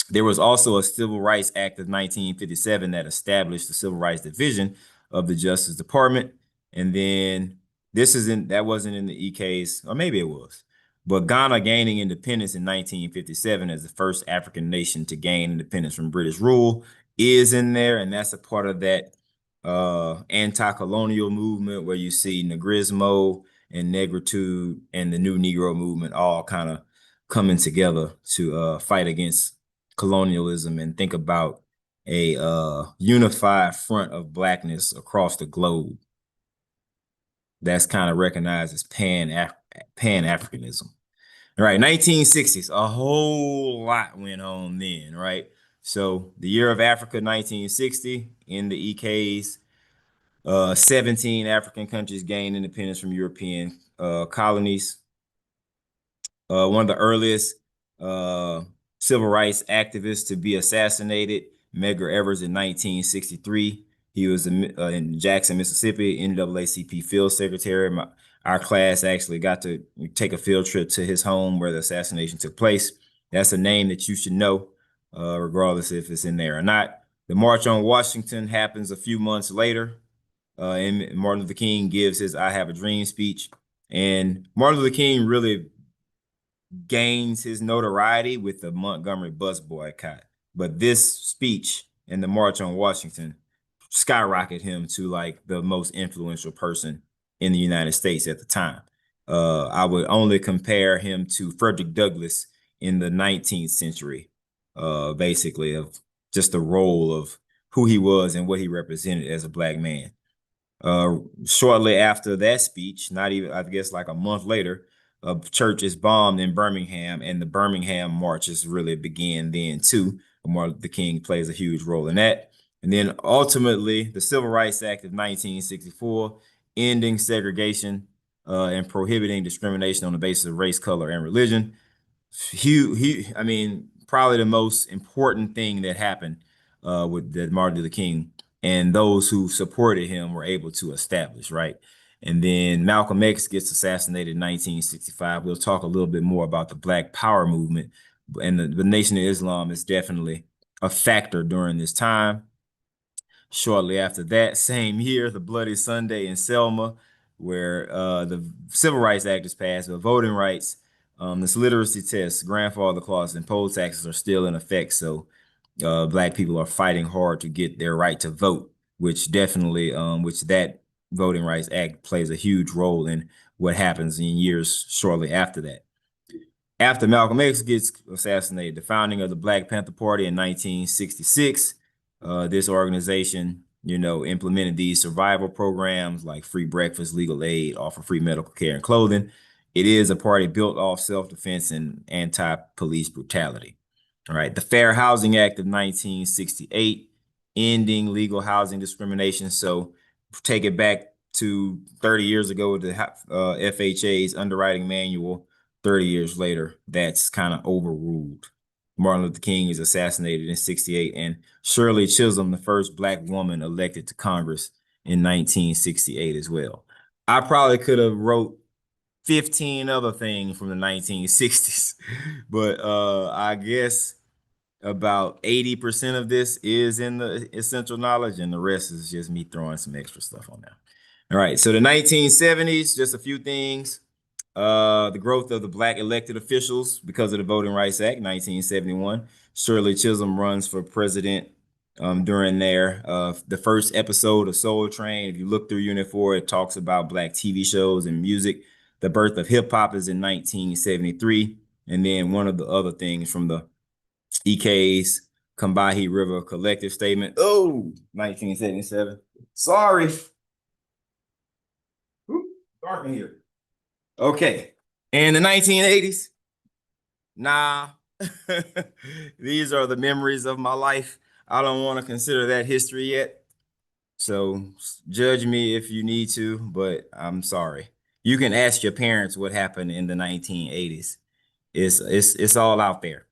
There was also a Civil Rights Act of 1957 that established the Civil Rights Division of the Justice Department. And then that wasn't in the EKs, or maybe it was. But Ghana gaining independence in 1957 as the first African nation to gain independence from British rule is in there. And that's a part of that anti-colonial movement where you see Negrismo and Negritude and the New Negro movement all kind of coming together to fight against colonialism and think about a unified front of blackness across the globe that's kind of recognized as Pan-Africanism. Right, 1960s, a whole lot went on then, right? So the year of Africa, 1960, in the EKs, 17 African countries gained independence from European colonies. One of the earliest uh, civil rights activists to be assassinated, Medgar Evers in 1963. He was in Jackson, Mississippi, NAACP field secretary. Our class actually got to take a field trip to his home where the assassination took place. That's a name that you should know, regardless if it's in there or not. The March on Washington happens a few months later, and Martin Luther King gives his I Have a Dream speech. And Martin Luther King really gains his notoriety with the Montgomery bus boycott. But this speech and the March on Washington skyrocketed him to like the most influential person in the United States at the time. I would only compare him to Frederick Douglass in the 19th century, basically, of just the role of who he was and what he represented as a black man. Shortly after that speech, not even, I guess, like a month later, a church is bombed in Birmingham, and the Birmingham marches really began then too. Martin Luther King plays a huge role in that. And then ultimately, the Civil Rights Act of 1964, ending segregation and prohibiting discrimination on the basis of race, color, and religion. I mean, probably the most important thing that happened with that Martin Luther King and those who supported him were able to establish, right? And then Malcolm X gets assassinated in 1965. We'll talk a little bit more about the Black Power movement, and the Nation of Islam is definitely a factor during this time. Shortly after that, same year, the Bloody Sunday in Selma, where the Civil Rights Act is passed, but voting rights, this literacy test, grandfather clause, and poll taxes are still in effect. So Black people are fighting hard to get their right to vote, which definitely, which that Voting Rights Act plays a huge role in what happens in years shortly after that. After Malcolm X gets assassinated, the founding of the Black Panther Party in 1966, this organization, implemented these survival programs like free breakfast, legal aid, offer free medical care and clothing. It is a party built off self-defense and anti-police brutality. All right. The Fair Housing Act of 1968, ending legal housing discrimination. So take it back to 30 years ago with the FHA's underwriting manual. 30 years later, that's kind of overruled. Martin Luther King is assassinated in 68, and Shirley Chisholm, the first Black woman elected to Congress in 1968 as well. I probably could have wrote 15 other things from the 1960s, but I guess about 80% of this is in the essential knowledge, and the rest is just me throwing some extra stuff on there. All right, so the 1970s, just a few things. The growth of the Black elected officials because of the Voting Rights Act, 1971. Shirley Chisholm runs for president during there. The first episode of Soul Train, if you look through Unit 4, it talks about Black TV shows and music. The birth of hip hop is in 1973. And then one of the other things from the EK's Combahee River Collective Statement. Oh, 1977. Sorry. Ooh, dark in here. Okay. And the 1980s, nah. These are the memories of my life. I don't want to consider that history yet. So judge me if you need to, but I'm sorry. You can ask your parents what happened in the 1980s. It's all out there.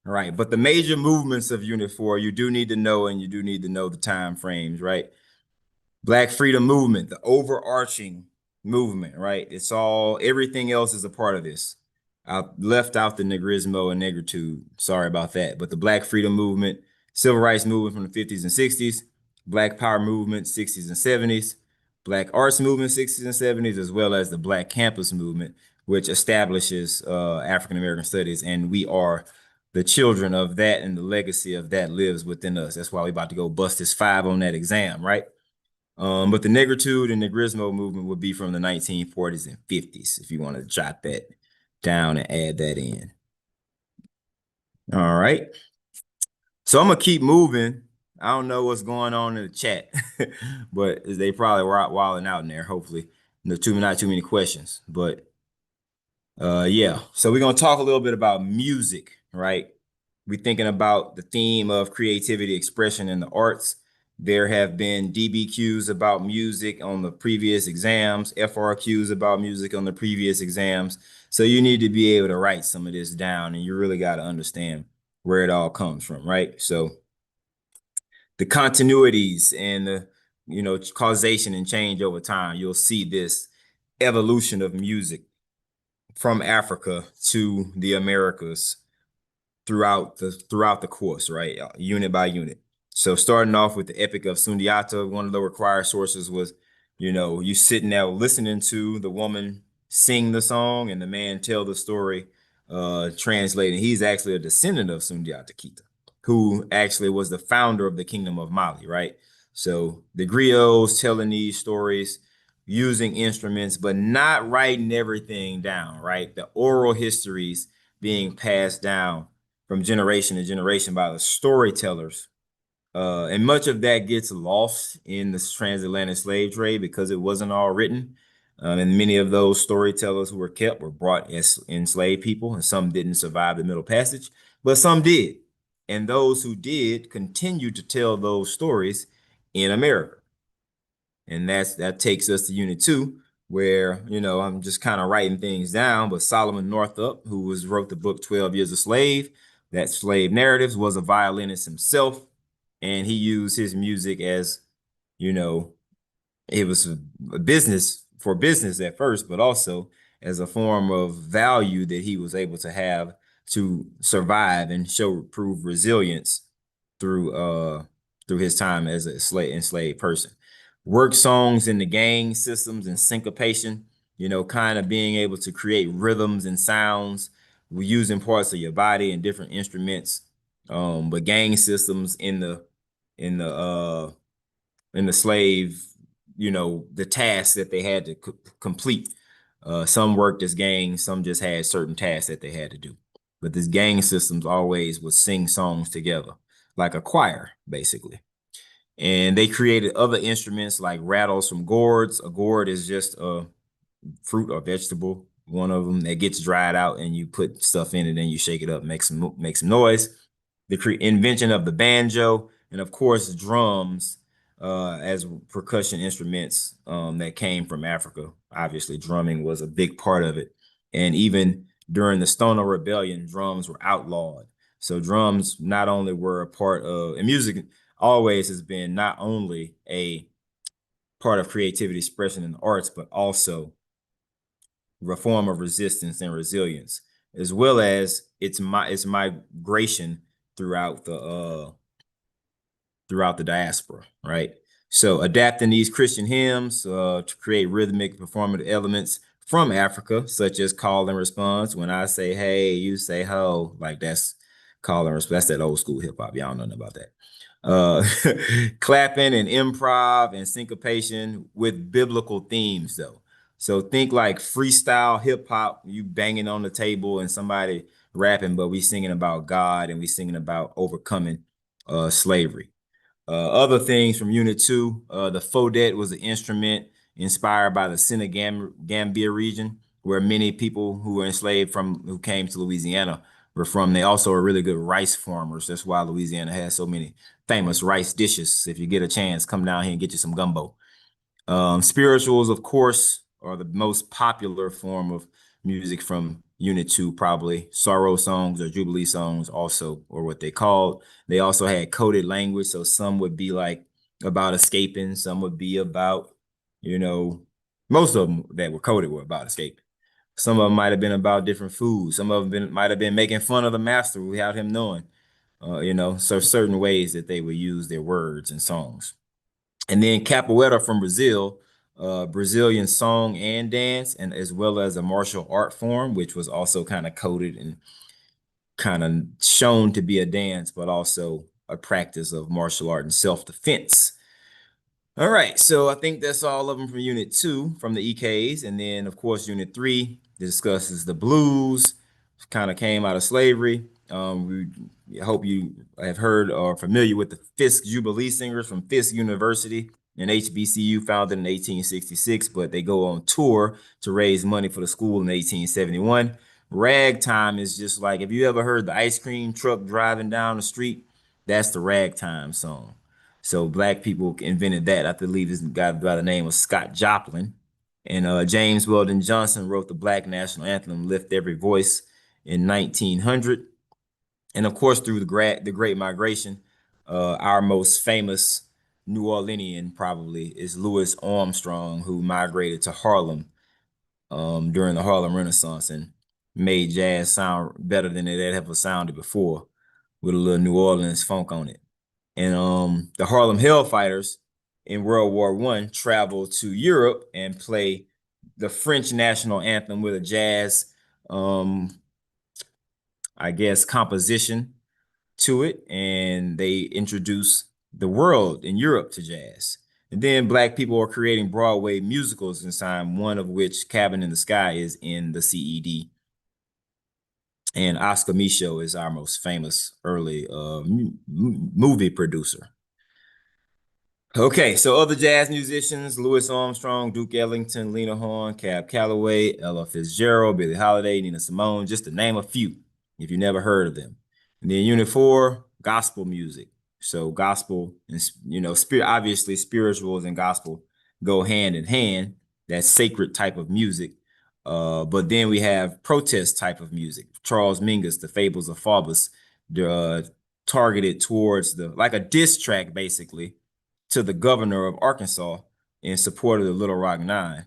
All right. But the major movements of Unit 4, you do need to know, and you do need to know the time frames, right? Black freedom movement, the overarching movement, right? Everything else is a part of this. I left out the Negrismo and Negritude. Sorry about that. But the Black freedom movement, civil rights movement from the 50s and 60s, Black power movement, 60s and 70s, Black arts movement, 60s and 70s, as well as the Black campus movement, which establishes African American studies. And we are the children of that, and the legacy of that lives within us. That's why we're about to go bust this 5 on that exam, right? But the negritude and the Grismo movement would be from the 1940s and 50s, if you want to jot that down and add that in. All right. So I'm gonna keep moving. I don't know what's going on in the chat, but they probably were out wilding out in there. Hopefully, not too many questions. But yeah. So we're gonna talk a little bit about music, right? We're thinking about the theme of creativity, expression in the arts. There have been DBQs about music on the previous exams, FRQs about music on the previous exams. So you need to be able to write some of this down, and you really got to understand where it all comes from, right? So the continuities and the causation and change over time, you'll see this evolution of music from Africa to the Americas throughout the course, right? Unit by unit. So starting off with the Epic of Sundiata, one of the required sources was, you sitting there listening to the woman sing the song and the man tell the story, translating. He's actually a descendant of Sundiata Keita, who actually was the founder of the Kingdom of Mali, right? So the griots telling these stories using instruments, but not writing everything down, right? The oral histories being passed down from generation to generation by the storytellers. And much of that gets lost in the transatlantic slave trade because it wasn't all written. And many of those storytellers who were kept were brought as enslaved people, and some didn't survive the Middle Passage, but some did. And those who did continued to tell those stories in America. And that takes us to unit 2, where I'm just kind of writing things down. But Solomon Northup, wrote the book 12 Years a Slave, that slave narratives, was a violinist himself, and he used his music as, you know, it was a business for business at first, but also as a form of value that he was able to have to survive and prove resilience through through his time as a enslaved person. Work songs in the gang systems and syncopation, kind of being able to create rhythms and sounds using parts of your body and different instruments. But gang systems in the in the slave, the tasks that they had to complete. Some worked as gangs, some just had certain tasks that they had to do. But this gang systems always would sing songs together, like a choir, basically. And they created other instruments like rattles from gourds. A gourd is just a fruit or vegetable, one of them that gets dried out, and you put stuff in it and you shake it up, make some noise. The invention of the banjo, and of course drums as percussion instruments that came from Africa. Obviously, drumming was a big part of it, and even during the Stoner Rebellion, drums were outlawed. So drums not only were a part of, and music always has been not only a part of creativity expression in the arts, but also a form of resistance and resilience, as well as its migration throughout the diaspora, right? So adapting these Christian hymns to create rhythmic performative elements from Africa, such as call and response. When I say hey, you say ho, like that's call and response. That's that old school hip hop. Y'all don't know nothing about that. Uh, clapping and improv and syncopation with biblical themes, though. So think like freestyle hip hop, you banging on the table and somebody rapping, but we singing about God and we singing about overcoming slavery. Other things from Unit 2, the Fodet was an instrument inspired by the Senegambia region, where many people who were enslaved who came to Louisiana were from. They also are really good rice farmers. That's why Louisiana has so many famous rice dishes. If you get a chance, come down here and get you some gumbo. Spirituals, of course, are the most popular form of music from Unit 2, probably. Sorrow songs or Jubilee songs also, or what they called. They also had coded language, so some would be like about escaping, some would be about, you know, most of them that were coded were about escaping. Some of them might have been about different foods. Some of them might have been making fun of the master without him knowing. So certain ways that they would use their words and songs. And then capoeira from Brazil, Brazilian song and dance, and as well as a martial art form, which was also kind of coded and kind of shown to be a dance, but also a practice of martial art and self-defense. All right, so I think that's all of them from Unit 2 from the EKs. And then, of course, Unit 3 discusses the blues, kind of came out of slavery. We hope you have heard or are familiar with the Fisk Jubilee Singers from Fisk University and HBCU, founded in 1866, but they go on tour to raise money for the school in 1871. Ragtime is just like, if you ever heard the ice cream truck driving down the street, that's the ragtime song. So black people invented that. I believe this guy by the name of Scott Joplin. And James Weldon Johnson wrote the Black National Anthem, Lift Every Voice, in 1900. And of course, through the Great Migration, our most famous New Orleanian probably is Louis Armstrong, who migrated to Harlem during the Harlem Renaissance and made jazz sound better than it had ever sounded before with a little New Orleans funk on it. And the Harlem Hellfighters in World War I traveled to Europe and play the French national anthem with a jazz, um, I guess, composition to it. And they introduced the world in Europe to jazz. And then black people are creating Broadway musicals in time, one of which Cabin in the Sky is in the CED. And Oscar Micheaux is our most famous early movie producer. Okay, so other jazz musicians, Louis Armstrong, Duke Ellington, Lena Horne, Cab Calloway, Ella Fitzgerald, Billie Holiday, Nina Simone, just to name a few, if you never heard of them. And then Unit 4, gospel music. So gospel and, spirit, obviously spirituals and gospel go hand in hand. That sacred type of music. But then we have protest type of music. Charles Mingus, The Fables of Faubus, targeted towards like a diss track, basically, to the governor of Arkansas in support of the Little Rock Nine.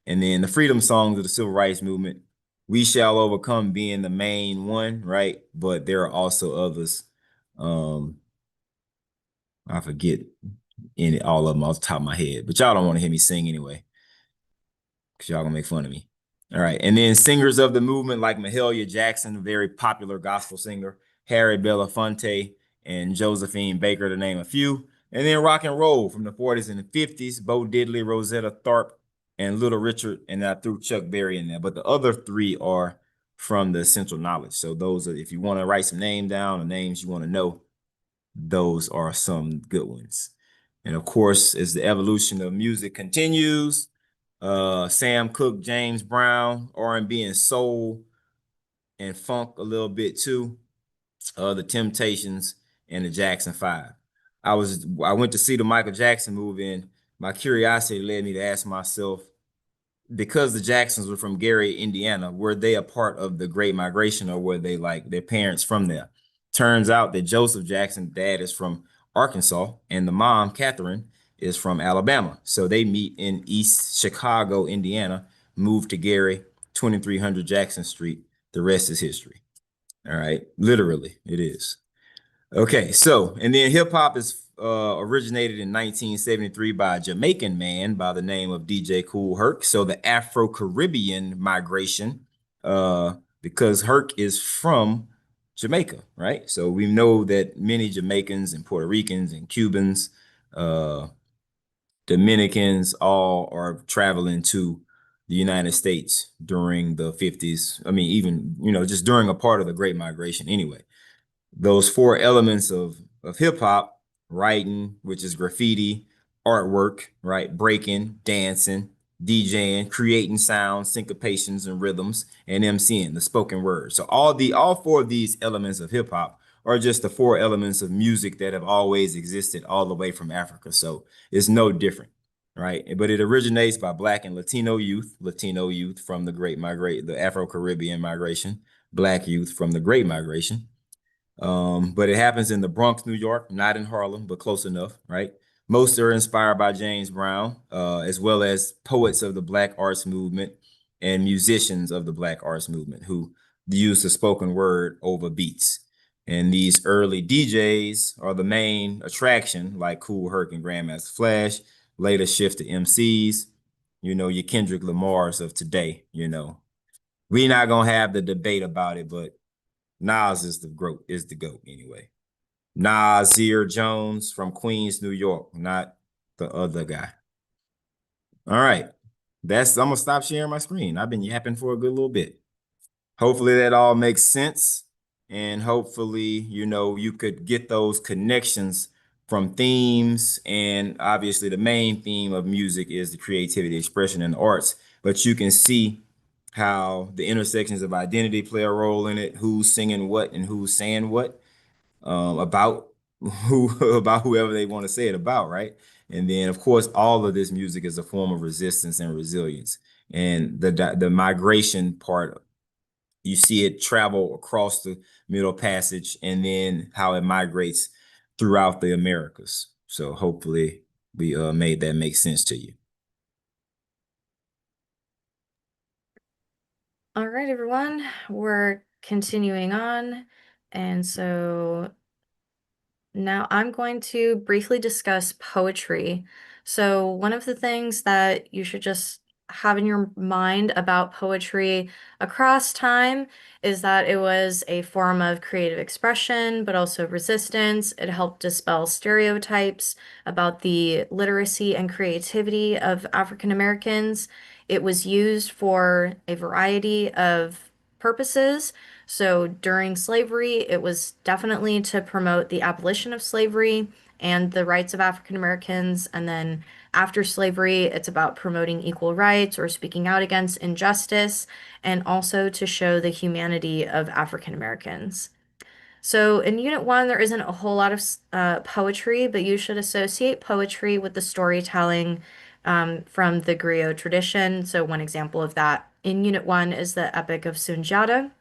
And then the freedom songs of the civil rights movement, We Shall Overcome being the main one, right? But there are also others. I forget all of them off the top of my head, but y'all don't want to hear me sing anyway, because y'all gonna make fun of me. All right. And then singers of the movement like Mahalia Jackson, a very popular gospel singer, Harry Belafonte, and Josephine Baker, to name a few. And then rock and roll from the 40s and the 50s, Bo Diddley, Rosetta Tharpe, and Little Richard. And I threw Chuck Berry in there. But the other three are from the Essential Knowledge. So those are, if you want to write some names down or names you want to know, those are some good ones. And of course, as the evolution of music continues, Sam Cooke, James Brown, R&B and soul and funk a little bit too. The Temptations and the Jackson Five. I went to see the Michael Jackson movie, and my curiosity led me to ask myself, because the Jacksons were from Gary, Indiana, were they a part of the Great Migration, or were they like their parents from there? Turns out that Joseph Jackson's dad is from Arkansas, and the mom, Catherine, is from Alabama. So they meet in East Chicago, Indiana, moved to Gary, 2300 Jackson Street. The rest is history. All right. Literally, it is. Okay, so and then hip hop is originated in 1973 by a Jamaican man by the name of DJ Kool Herc. So the Afro-Caribbean migration, because Herc is from Jamaica, right? So we know that many Jamaicans and Puerto Ricans and Cubans, uh, Dominicans, all are traveling to the United States during the 50s. I mean, even, just during a part of the Great Migration anyway. Those four elements of hip hop: writing, which is graffiti, artwork, right, breaking, dancing, DJing, creating sounds, syncopations and rhythms, and MCing, the spoken word. So all four of these elements of hip hop are just the four elements of music that have always existed all the way from Africa. So it's no different, right? But it originates by Black and Latino youth from the Afro-Caribbean migration, Black youth from the Great Migration. But it happens in the Bronx, New York, not in Harlem, but close enough, right? Most are inspired by James Brown, as well as poets of the Black arts movement and musicians of the Black arts movement who use the spoken word over beats. And these early DJs are the main attraction, like Kool Herc and Grandmaster Flash, later shift to MCs, your Kendrick Lamars of today, We're not gonna have the debate about it, but Nas is the GOAT anyway. Nasir Jones from Queens, New York, not the other guy. All right. I'm gonna stop sharing my screen. I've been yapping for a good little bit. Hopefully that all makes sense. And hopefully, you could get those connections from themes. And obviously, the main theme of music is the creativity, expression, and the arts. But you can see how the intersections of identity play a role in it, who's singing what and who's saying what about about whoever they want to say it about, right? And then, of course, all of this music is a form of resistance and resilience. And the migration part, you see it travel across the Middle Passage and then how it migrates throughout the Americas. So hopefully we made that make sense to you. All right, everyone, we're continuing on. And so now I'm going to briefly discuss poetry. So one of the things that you should just have in your mind about poetry across time is that it was a form of creative expression, but also resistance. It helped dispel stereotypes about the literacy and creativity of African Americans. It was used for a variety of purposes. So during slavery, it was definitely to promote the abolition of slavery and the rights of African Americans. And then after slavery, it's about promoting equal rights or speaking out against injustice, and also to show the humanity of African Americans. So in Unit 1, there isn't a whole lot of poetry, but you should associate poetry with the storytelling from the griot tradition. So one example of that in Unit 1 is the Epic of Sundiata.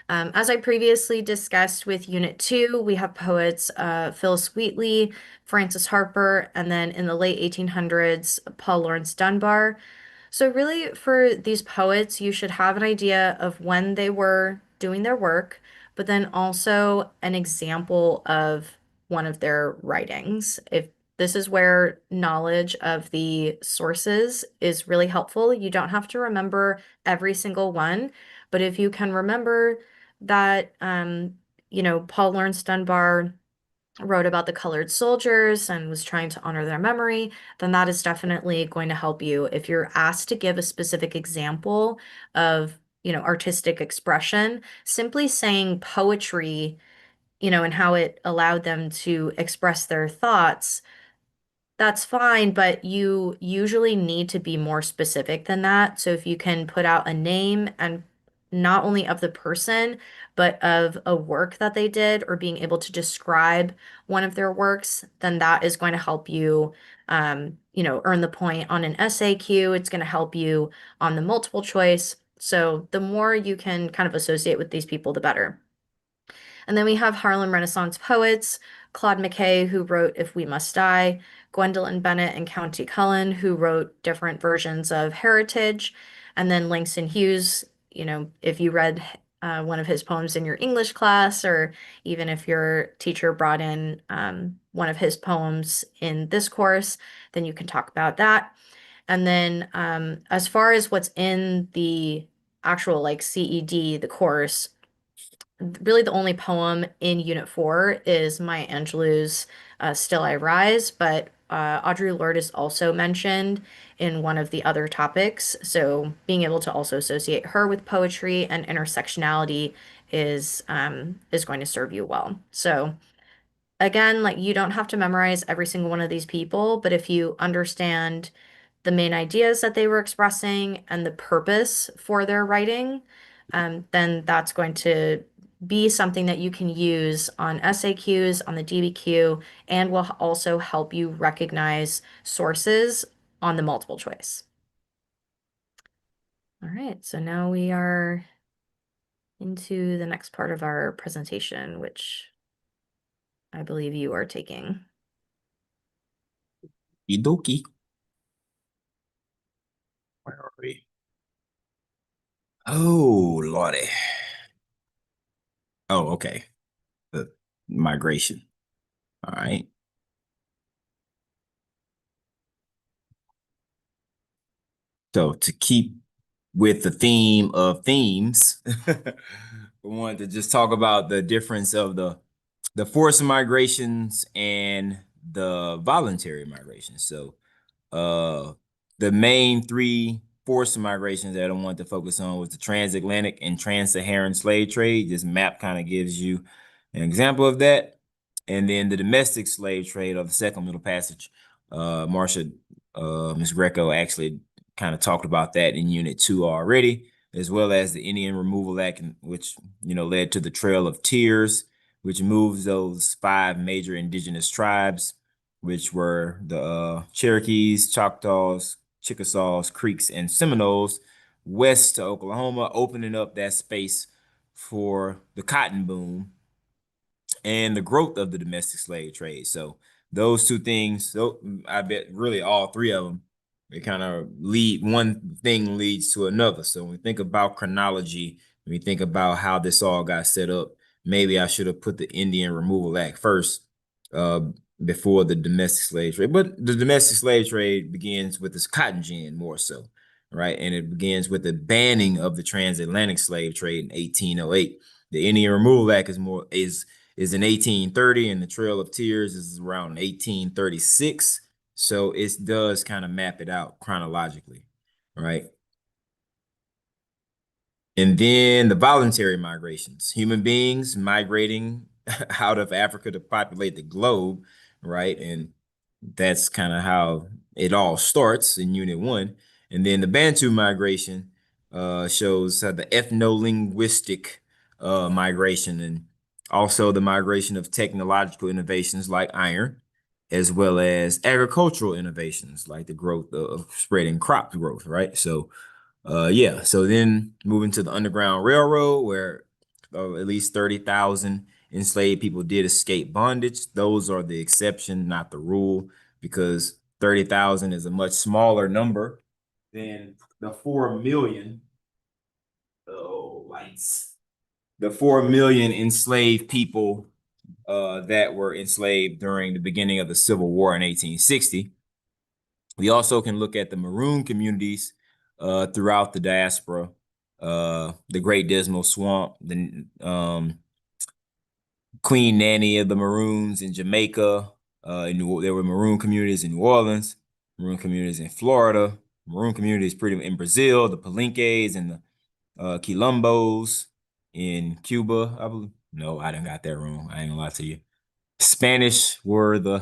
As I previously discussed with Unit 2, we have poets Phillis Wheatley, Francis Harper, and then in the late 1800s, Paul Laurence Dunbar. So, really, for these poets, you should have an idea of when they were doing their work, but then also an example of one of their writings. If this is where knowledge of the sources is really helpful, you don't have to remember every single one, but if you can remember that, Paul Laurence Dunbar wrote about the colored soldiers and was trying to honor their memory, then that is definitely going to help you. If you're asked to give a specific example of, artistic expression, simply saying poetry, and how it allowed them to express their thoughts, that's fine, but you usually need to be more specific than that. So if you can put out a name and not only of the person, but of a work that they did or being able to describe one of their works, then that is going to help you, earn the point on an SAQ. It's going to help you on the multiple choice. So the more you can kind of associate with these people, the better. And then we have Harlem Renaissance poets, Claude McKay, who wrote If We Must Die, Gwendolyn Bennett and County Cullen, who wrote different versions of Heritage, and then Langston Hughes, if you read one of his poems in your English class, or even if your teacher brought in one of his poems in this course, then you can talk about that. And then as far as what's in the actual like CED, the course, really the only poem in Unit 4 is Maya Angelou's Still I Rise, but Audre Lorde is also mentioned in one of the other topics. So being able to also associate her with poetry and intersectionality is going to serve you well. So again, like you don't have to memorize every single one of these people, but if you understand the main ideas that they were expressing and the purpose for their writing, then that's going to be something that you can use on SAQs, on the DBQ, and will also help you recognize sources on the multiple choice. All right, so now we are into the next part of our presentation, which I believe you are taking. Idoki. Where are we? Oh, Lordy. Oh, okay. The migration. All right. So to keep with the theme of themes, we wanted to just talk about the difference of the forced migrations and the voluntary migration. So uh, the main three forced migrations that I want to focus on was the transatlantic and trans-Saharan slave trade. This map kind of gives you an example of that. And then the domestic slave trade, or the second Middle Passage. Marsha, Ms. Greco actually kind of talked about that in Unit 2 already, as well as the Indian Removal Act, which led to the Trail of Tears, which moves those five major indigenous tribes, which were the Cherokees, Choctaws, Chickasaws, Creeks, and Seminoles, west to Oklahoma, opening up that space for the cotton boom and the growth of the domestic slave trade. So those two things, so I bet really all three of them, they kind of lead, one thing leads to another. So when we think about chronology, when we think about how this all got set up, maybe I should have put the Indian Removal Act first, uh, before the domestic slave trade. But the domestic slave trade begins with this cotton gin more so, right? And it begins with the banning of the transatlantic slave trade in 1808. The Indian Removal Act is in 1830, and the Trail of Tears is around 1836. So it does kind of map it out chronologically, right? And then the voluntary migrations, human beings migrating out of Africa to populate the globe, right? And that's kind of how it all starts in Unit 1. And then the Bantu migration shows the ethno-linguistic migration, and also the migration of technological innovations like iron, as well as agricultural innovations like the growth of spreading crop growth, right? So yeah, so then moving to the Underground Railroad, where at least 30,000 enslaved people did escape bondage. Those are the exception, not the rule, because 30,000 is a much smaller number than the 4 million. Oh, lights. The 4 million enslaved people that were enslaved during the beginning of the Civil War in 1860. We also can look at the maroon communities throughout the diaspora, the Great Dismal Swamp, the Queen Nanny of the Maroons in Jamaica. There were maroon communities in New Orleans, maroon communities in Florida, maroon communities pretty in Brazil, the Palenques and the Quilombos in Cuba, I believe. No, I didn't got that wrong. I ain't gonna lie to you. Spanish were the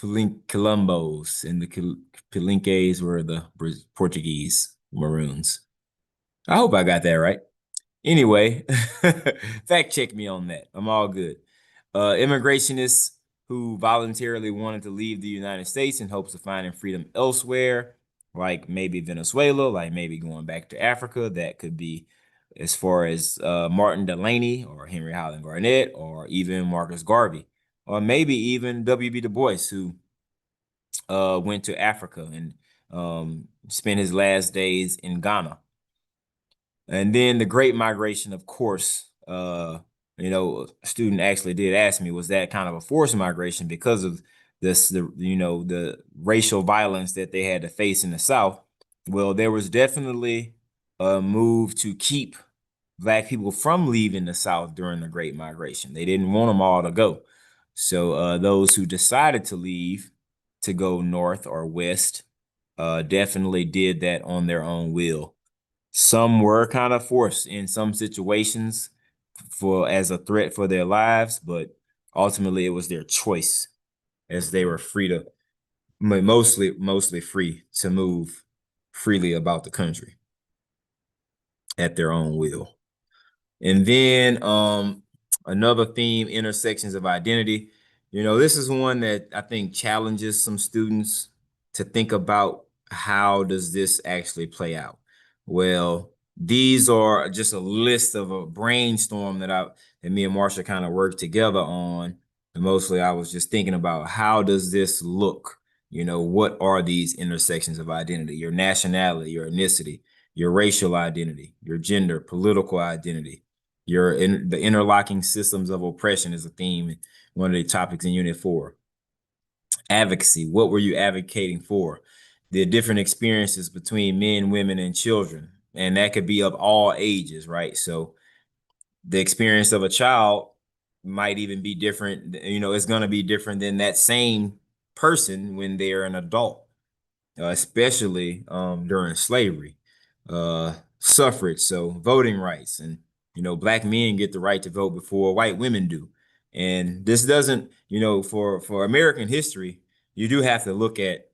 Columbos, and the Palenques were the Portuguese Maroons. I hope I got that right. Anyway, fact check me on that. I'm all good. Immigrationists who voluntarily wanted to leave the United States in hopes of finding freedom elsewhere, like maybe Venezuela, like maybe going back to Africa. That could be as far as Martin Delany or Henry Highland Garnet or even Marcus Garvey, or maybe even W.B. Du Bois, who went to Africa and spent his last days in Ghana. And then the Great Migration, of course, a student actually did ask me, was that kind of a forced migration because of the racial violence that they had to face in the South? Well, there was definitely a move to keep Black people from leaving the South during the Great Migration. They didn't want them all to go. So those who decided to leave to go north or west definitely did that on their own will. Some were kind of forced in some situations for as a threat for their lives, but ultimately it was their choice, as they were free to mostly free to move freely about the country at their own will. And then another theme, intersections of identity. This is one that I think challenges some students to think about, how does this actually play out? Well, these are just a list of a brainstorm that me and Marsha kind of worked together on. And mostly I was just thinking about, how does this look? What are these intersections of identity? Your nationality, your ethnicity, your racial identity, your gender, political identity, the interlocking systems of oppression is a theme, one of the topics in Unit 4. Advocacy, what were you advocating for? The different experiences between men, women, and children. And that could be of all ages, right? So the experience of a child might even be different. It's going to be different than that same person when they're an adult, especially during slavery, suffrage, so voting rights, and black men get the right to vote before white women do. And this doesn't, for American history, you do have to look at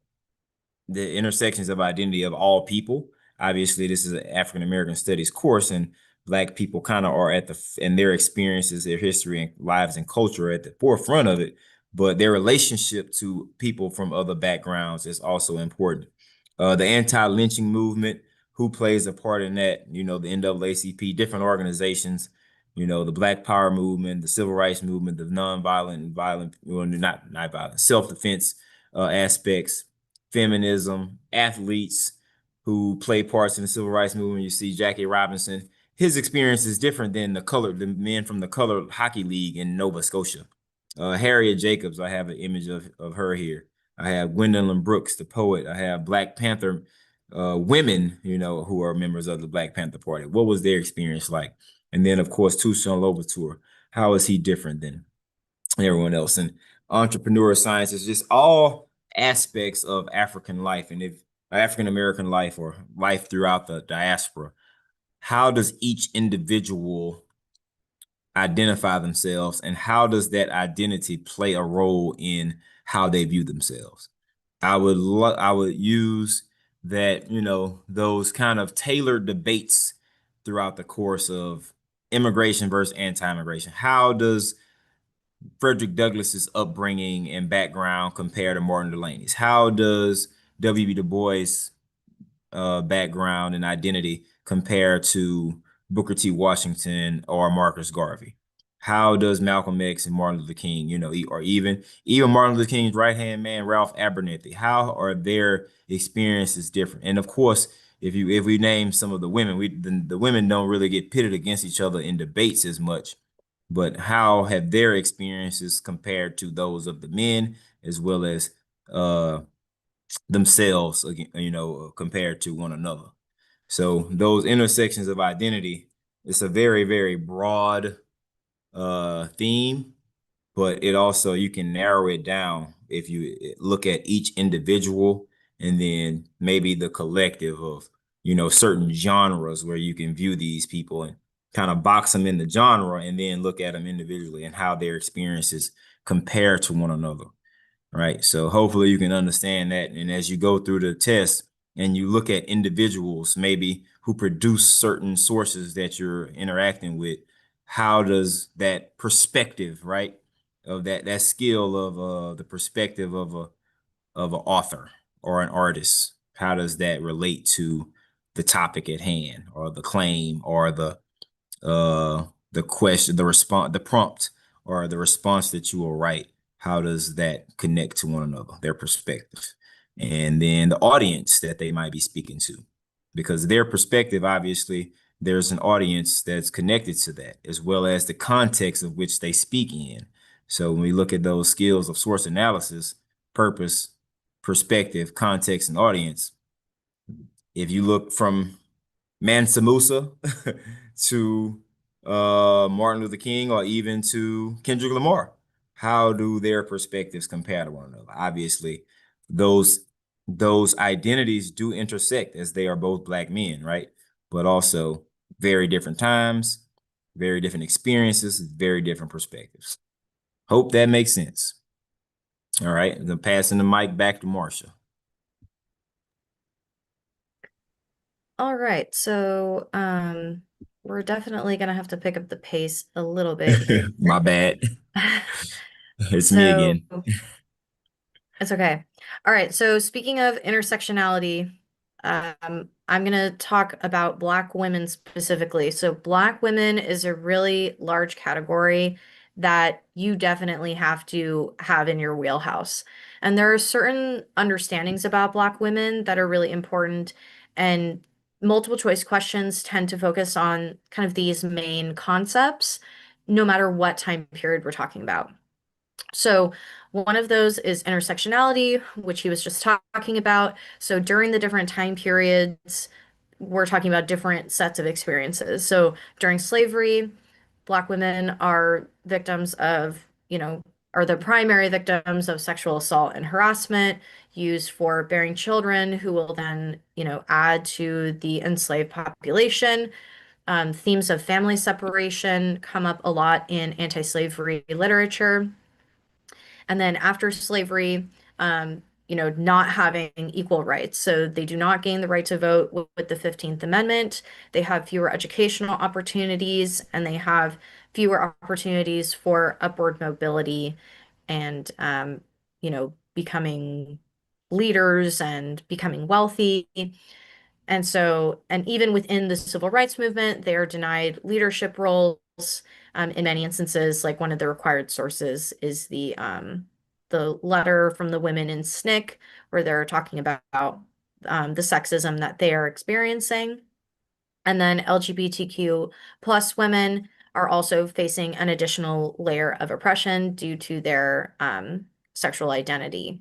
the intersections of identity of all people. Obviously, this is an African American studies course, and Black people kind of are at and their experiences, their history, and lives and culture are at the forefront of it. But their relationship to people from other backgrounds is also important. The anti-lynching movement, who plays a part in that? The NAACP, different organizations. The Black Power movement, the Civil Rights movement, the nonviolent, violent, well, not violent, self-defense aspects, feminism, athletes who play parts in the civil rights movement. You see Jackie Robinson. His experience is different than the men from the colored hockey league in Nova Scotia. Harriet Jacobs, I have an image of her here. I have Gwendolyn Brooks, the poet. I have Black Panther women, who are members of the Black Panther Party. What was their experience like? And then, of course, Toussaint Louverture. How is he different than everyone else? And entrepreneur science is just all aspects of African life, and if African American life or life throughout the diaspora. How does each individual identify themselves, and how does that identity play a role in how they view themselves? I would use that, those kind of tailored debates throughout the course of immigration versus anti-immigration. How does Frederick Douglass's upbringing and background compare to Martin Delaney's? How does W.B. Du Bois' background and identity compare to Booker T. Washington or Marcus Garvey? How does Malcolm X and Martin Luther King, or even Martin Luther King's right-hand man, Ralph Abernathy, how are their experiences different? And of course, if we name some of the women, the women don't really get pitted against each other in debates as much, but how have their experiences compared to those of the men, as well as uh, themselves, compared to one another? So those intersections of identity, it's a very, very broad theme, but it also, you can narrow it down if you look at each individual and then maybe the collective of, certain genres where you can view these people and kind of box them in the genre and then look at them individually and how their experiences compare to one another. Right. So hopefully you can understand that. And as you go through the test and you look at individuals maybe who produce certain sources that you're interacting with, how does that perspective, right, of that skill of the perspective of an author or an artist, how does that relate to the topic at hand or the claim or the question, the response, the prompt, or the response that you will write? How does that connect to one another, their perspective? And then the audience that they might be speaking to, because their perspective, obviously, there's an audience that's connected to that, as well as the context of which they speak in. So when we look at those skills of source analysis, purpose, perspective, context, and audience, if you look from Mansa Musa to Martin Luther King, or even to Kendrick Lamar, how do their perspectives compare to one another? Obviously, those those identities do intersect, as they are both Black men, right? But also very different times, very different experiences, very different perspectives. Hope that makes sense. All right, I'm passing the mic back to Marsha. All right, so we're definitely gonna have to pick up the pace a little bit here. My bad. It's me So again. it's okay. All right, so speaking of intersectionality, I'm gonna talk about Black women specifically. So Black women is a really large category that you definitely have to have in your wheelhouse. And there are certain understandings about Black women that are really important, and multiple choice questions tend to focus on kind of these main concepts, no matter what time period we're talking about. So, one of those is intersectionality, which he was just talking about. So, during the different time periods, we're talking about different sets of experiences. So, during slavery, Black women are victims of, are the primary victims of sexual assault and harassment used for bearing children who will then, add to the enslaved population. Themes of family separation come up a lot in anti-slavery literature. And then after slavery, not having equal rights. So they do not gain the right to vote with the 15th Amendment. They have fewer educational opportunities and they have fewer opportunities for upward mobility and, becoming leaders and becoming wealthy. And so, and even within the civil rights movement, they are denied leadership roles. In many instances, like one of the required sources is the letter from the women in SNCC, where they're talking about the sexism that they are experiencing. And then LGBTQ plus women are also facing an additional layer of oppression due to their sexual identity.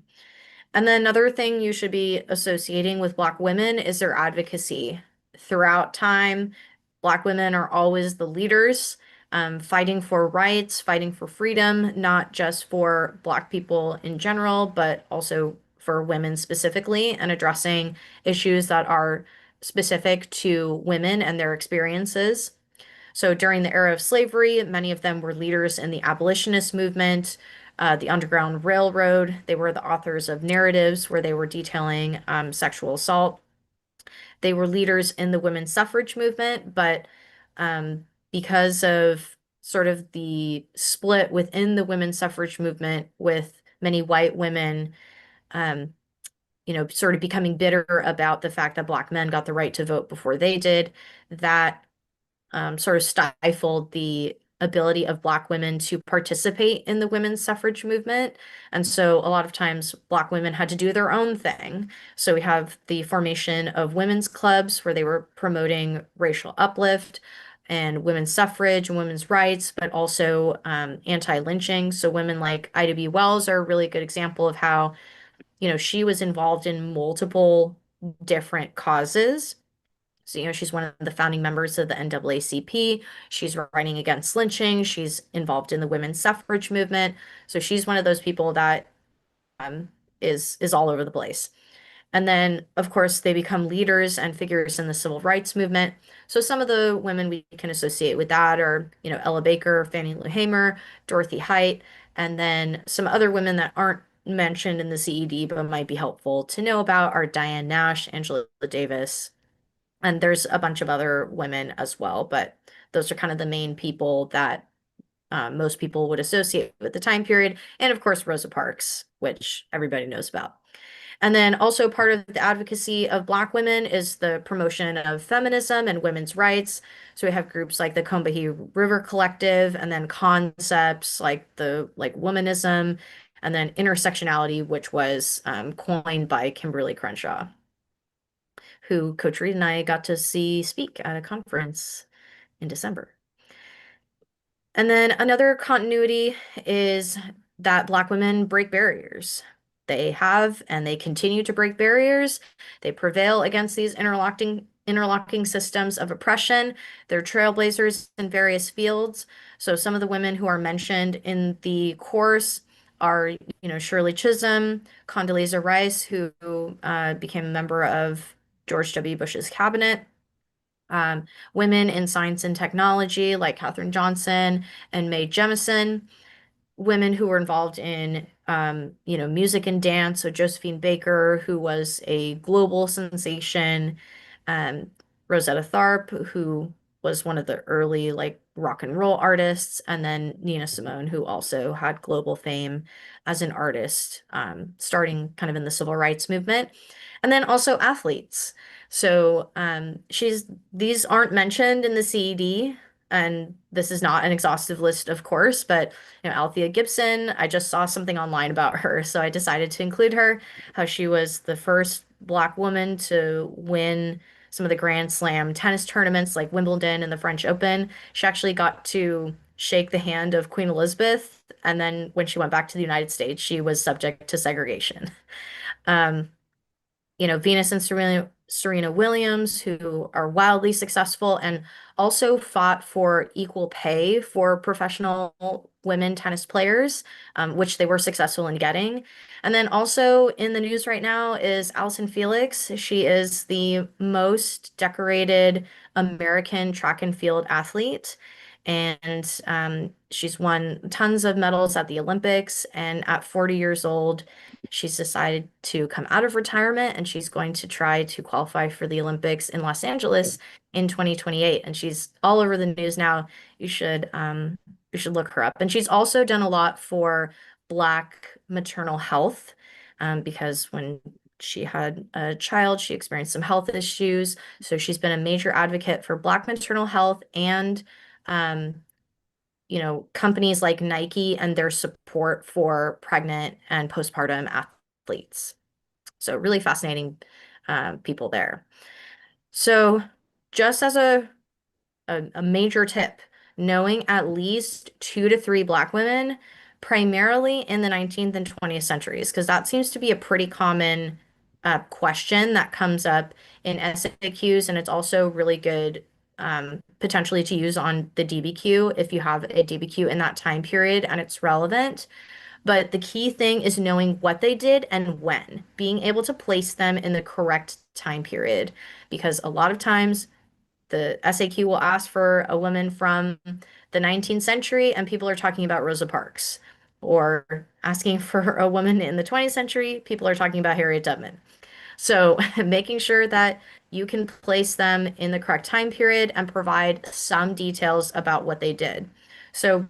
And then another thing you should be associating with Black women is their advocacy. Throughout time, Black women are always the leaders, fighting for rights, fighting for freedom, not just for Black people in general, but also for women specifically, and addressing issues that are specific to women and their experiences. So during the era of slavery, many of them were leaders in the abolitionist movement, the Underground Railroad. They were the authors of narratives where they were detailing sexual assault. They were leaders in the women's suffrage movement, but because of sort of the split within the women's suffrage movement, with many white women, um, sort of becoming bitter about the fact that Black men got the right to vote before they did, that sort of stifled the ability of Black women to participate in the women's suffrage movement. And so a lot of times Black women had to do their own thing. So we have the formation of women's clubs where they were promoting racial uplift and women's suffrage and women's rights, but also anti-lynching. So women like Ida B. Wells are a really good example of how, she was involved in multiple different causes. So, she's one of the founding members of the NAACP. She's writing against lynching. She's involved in the women's suffrage movement. So she's one of those people that um, is all over the place. And then, of course, they become leaders and figures in the civil rights movement. So some of the women we can associate with that are, Ella Baker, Fannie Lou Hamer, Dorothy Height, and then some other women that aren't mentioned in the CED but might be helpful to know about are Diane Nash, Angela Davis, and there's a bunch of other women as well, but those are kind of the main people that most people would associate with the time period. And of course, Rosa Parks, which everybody knows about. And then also part of the advocacy of Black women is the promotion of feminism and women's rights. So we have groups like the Combahee River Collective, and then concepts like the womanism, and then intersectionality, which was coined by Kimberly Crenshaw, who Coach Reed and I got to see speak at a conference in December. And then another continuity is that Black women break barriers. They have and they continue to break barriers. They prevail against these interlocking systems of oppression. They're trailblazers in various fields. So some of the women who are mentioned in the course are, Shirley Chisholm, Condoleezza Rice, who became a member of George W. Bush's cabinet. Women in science and technology like Katherine Johnson and Mae Jemison, women who were involved in music and dance. So Josephine Baker, who was a global sensation, um, Rosetta Tharpe, who was one of the early rock and roll artists, and then Nina Simone, who also had global fame as an artist, starting kind of in the civil rights movement, and then also athletes. So these aren't mentioned in the CED, and this is not an exhaustive list, of course, but Althea Gibson, I just saw something online about her, so I decided to include her, how she was the first Black woman to win some of the Grand Slam tennis tournaments like Wimbledon and the French Open. She actually got to shake the hand of Queen Elizabeth, and then when she went back to the United States, she was subject to segregation. Um, Venus and Serena Williams, who are wildly successful and also fought for equal pay for professional women tennis players, which they were successful in getting. And then also in the news right now is Allyson Felix. She is the most decorated American track and field athlete. And she's won tons of medals at the Olympics. And at 40 years old, she's decided to come out of retirement and she's going to try to qualify for the Olympics in Los Angeles in 2028. And she's all over the news now. You should look her up. And she's also done a lot for Black maternal health, because when she had a child, she experienced some health issues. So she's been a major advocate for Black maternal health and um, companies like Nike and their support for pregnant and postpartum athletes. So really fascinating people there. So just as a major tip, knowing at least 2 to 3 Black women, primarily in the 19th and 20th centuries, because that seems to be a pretty common question that comes up in SAQs, and it's also really good potentially to use on the DBQ if you have a DBQ in that time period and it's relevant. But the key thing is knowing what they did and when, being able to place them in the correct time period, because a lot of times the SAQ will ask for a woman from the 19th century, and people are talking about Rosa Parks. Or asking for a woman in the 20th century, people are talking about Harriet Tubman. So making sure that you can place them in the correct time period and provide some details about what they did. So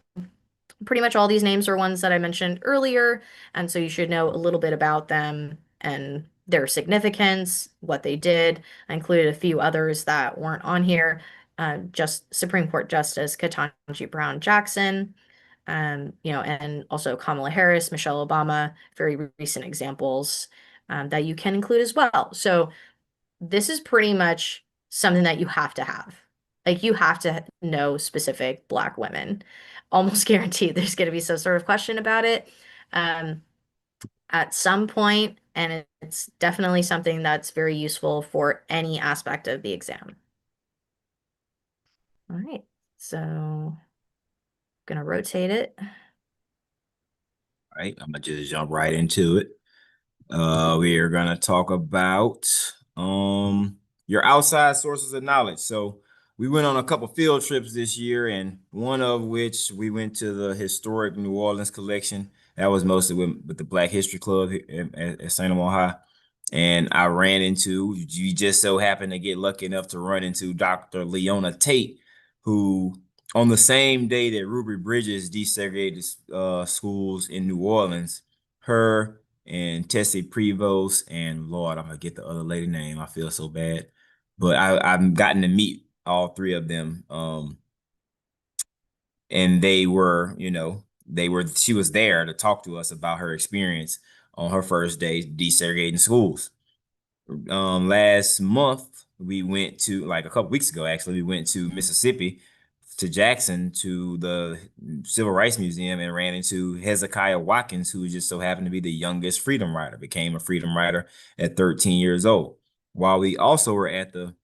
pretty much all these names are ones that I mentioned earlier, and so you should know a little bit about them and their significance, what they did. I included a few others that weren't on here. Just Supreme Court Justice Ketanji Brown Jackson, and also Kamala Harris, Michelle Obama, very recent examples that you can include as well. So this is pretty much something that you have to have. Like you have to know specific Black women. Almost guaranteed there's going to be some sort of question about it um, at some point, and it's definitely something that's very useful for any aspect of the exam. All right, so gonna rotate it. All right, I'm gonna just jump right into it. We are gonna talk about your outside sources of knowledge. So we went on a couple field trips this year, and one of which we went to the historic New Orleans collection. That was mostly with the Black History Club at St. Amant High. And I ran into, you just so happened to get lucky enough to run into Dr. Leona Tate, who on the same day that Ruby Bridges desegregated schools in New Orleans, her and Tessie Prevost, and Lord, I'm gonna get the other lady name. I feel so bad, but I've gotten to meet all three of them. And they were, she was there to talk to us about her experience on her first day desegregating schools. Last month we went to, like a couple weeks ago actually, we went to Mississippi, to Jackson, to the Civil Rights Museum, and ran into Hezekiah Watkins, who just so happened to be the youngest freedom rider, became a freedom rider at 13 years old. While we also were at the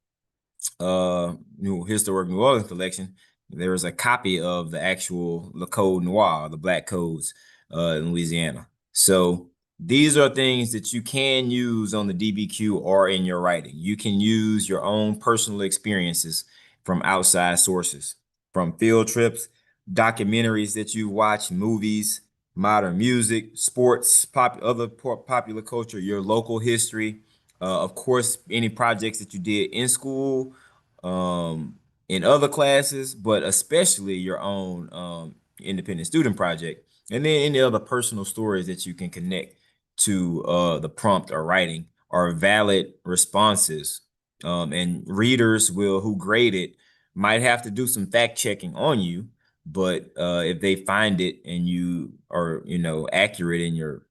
New Historic New Orleans collection, there was a copy of the actual Le Code Noir, the Black Codes in Louisiana. So these are things that you can use on the DBQ or in your writing. You can use your own personal experiences from outside sources, from field trips, documentaries that you watch, movies, modern music, sports, other popular culture, your local history, of course, any projects that you did in school, um, in other classes, but especially your own independent student project, and then any other personal stories that you can connect to the prompt or writing are valid responses. And readers who grade it might have to do some fact checking on you, but if they find it and you are, accurate in your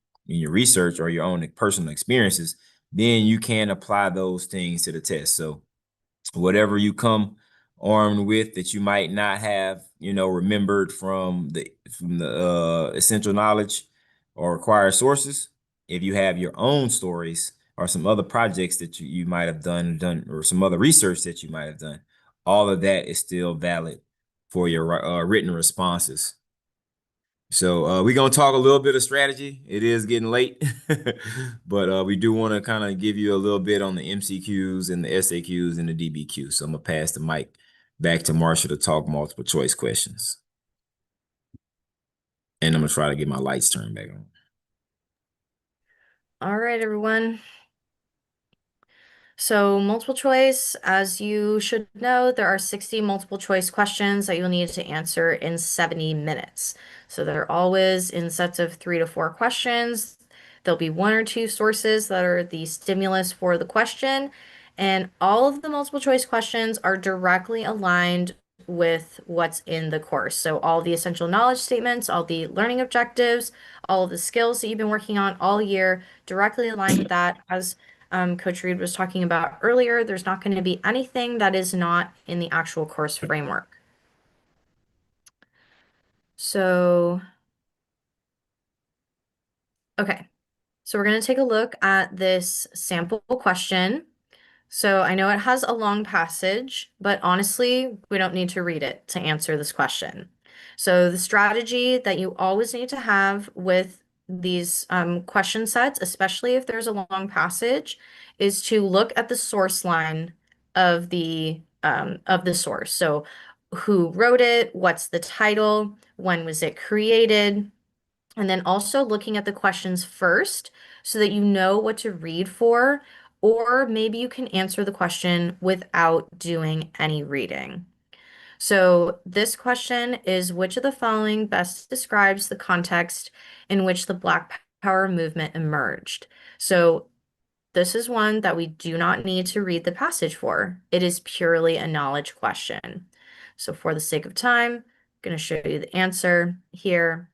research or your own personal experiences, then you can apply those things to the test. So whatever you come armed with that you might not have, remembered from the essential knowledge or required sources, if you have your own stories or some other projects that you might have done, or some other research that you might have done, all of that is still valid for your written responses. So we're gonna talk a little bit of strategy. It is getting late, but we do want to kind of give you a little bit on the MCQs and the SAQs and the DBQ. So I'm gonna pass the mic back to Marsha to talk multiple choice questions. And I'm gonna try to get my lights turned back on. All right, everyone. So multiple choice, as you should know, there are 60 multiple choice questions that you'll need to answer in 70 minutes. So they're always in sets of 3 to 4 questions. There'll be one or two sources that are the stimulus for the question, and all of the multiple choice questions are directly aligned with what's in the course. So all the essential knowledge statements, all the learning objectives, all of the skills that you've been working on all year directly aligned with that. As Coach Reed was talking about earlier, there's not going to be anything that is not in the actual course framework. So, okay. So we're going to take a look at this sample question. So I know it has a long passage, but honestly, we don't need to read it to answer this question. So the strategy that you always need to have with these question sets, especially if there's a long passage, is to look at the source line of the source. So who wrote it? What's the title? When was it created? And then also looking at the questions first so that you know what to read for, or maybe you can answer the question without doing any reading. So this question is, which of the following best describes the context in which the Black Power movement emerged? So this is one that we do not need to read the passage for. It is purely a knowledge question. So for the sake of time, I'm going to show you the answer here.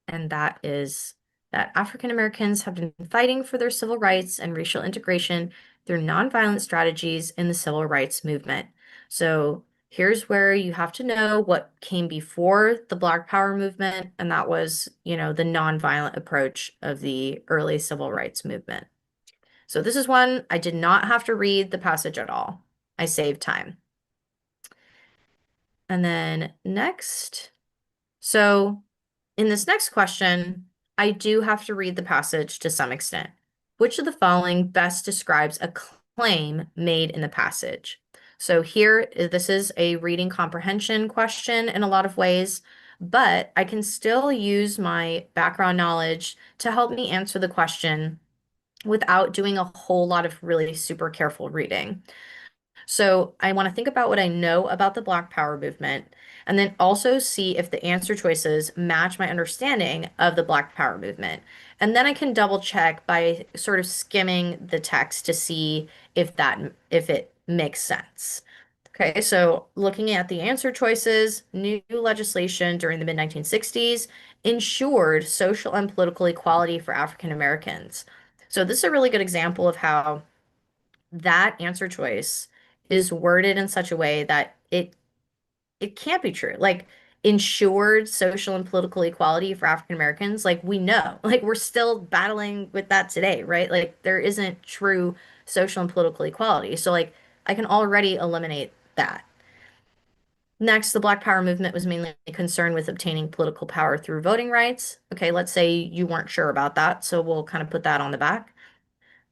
And that is that African Americans have been fighting for their civil rights and racial integration through nonviolent strategies in the civil rights movement. So here's where you have to know what came before the Black Power movement, and that was, the nonviolent approach of the early civil rights movement. So this is one I did not have to read the passage at all. I saved time. And then next, so in this next question, I do have to read the passage to some extent. Which of the following best describes a claim made in the passage? So here, this is a reading comprehension question in a lot of ways, but I can still use my background knowledge to help me answer the question without doing a whole lot of really super careful reading. So I want to think about what I know about the Black Power movement and then also see if the answer choices match my understanding of the Black Power movement. And then I can double check by sort of skimming the text to see if it makes sense. Okay, so looking at the answer choices, new legislation during the mid 1960s ensured social and political equality for African Americans. So this is a really good example of how that answer choice is worded in such a way that it can't be true. Like ensured social and political equality for African Americans, like we know, like we're still battling with that today, right? Like there isn't true social and political equality. So like I can already eliminate that. Next, the Black Power movement was mainly concerned with obtaining political power through voting rights. Okay, let's say you weren't sure about that, so we'll kind of put that on the back.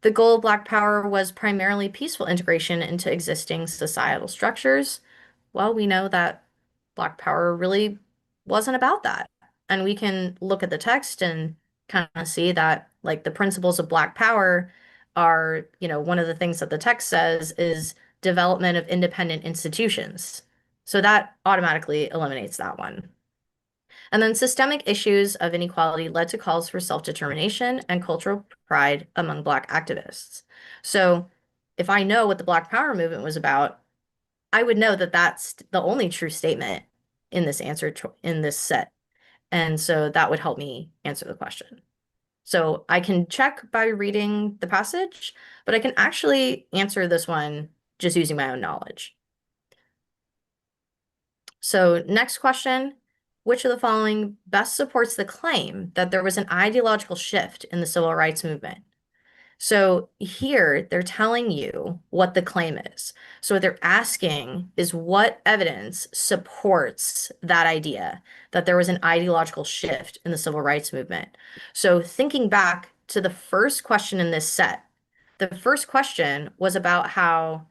The goal of Black Power was primarily peaceful integration into existing societal structures. Well, we know that Black Power really wasn't about that. And we can look at the text and kind of see that, like, the principles of Black Power are, one of the things that the text says is development of independent institutions. So that automatically eliminates that one. And then systemic issues of inequality led to calls for self-determination and cultural pride among Black activists. So if I know what the Black Power movement was about, I would know that that's the only true statement in this in this set. And so that would help me answer the question. So I can check by reading the passage, but I can actually answer this one just using my own knowledge. So next question, which of the following best supports the claim that there was an ideological shift in the civil rights movement? So here they're telling you what the claim is. So what they're asking is what evidence supports that idea that there was an ideological shift in the civil rights movement. So thinking back to the first question in this set, the first question was about how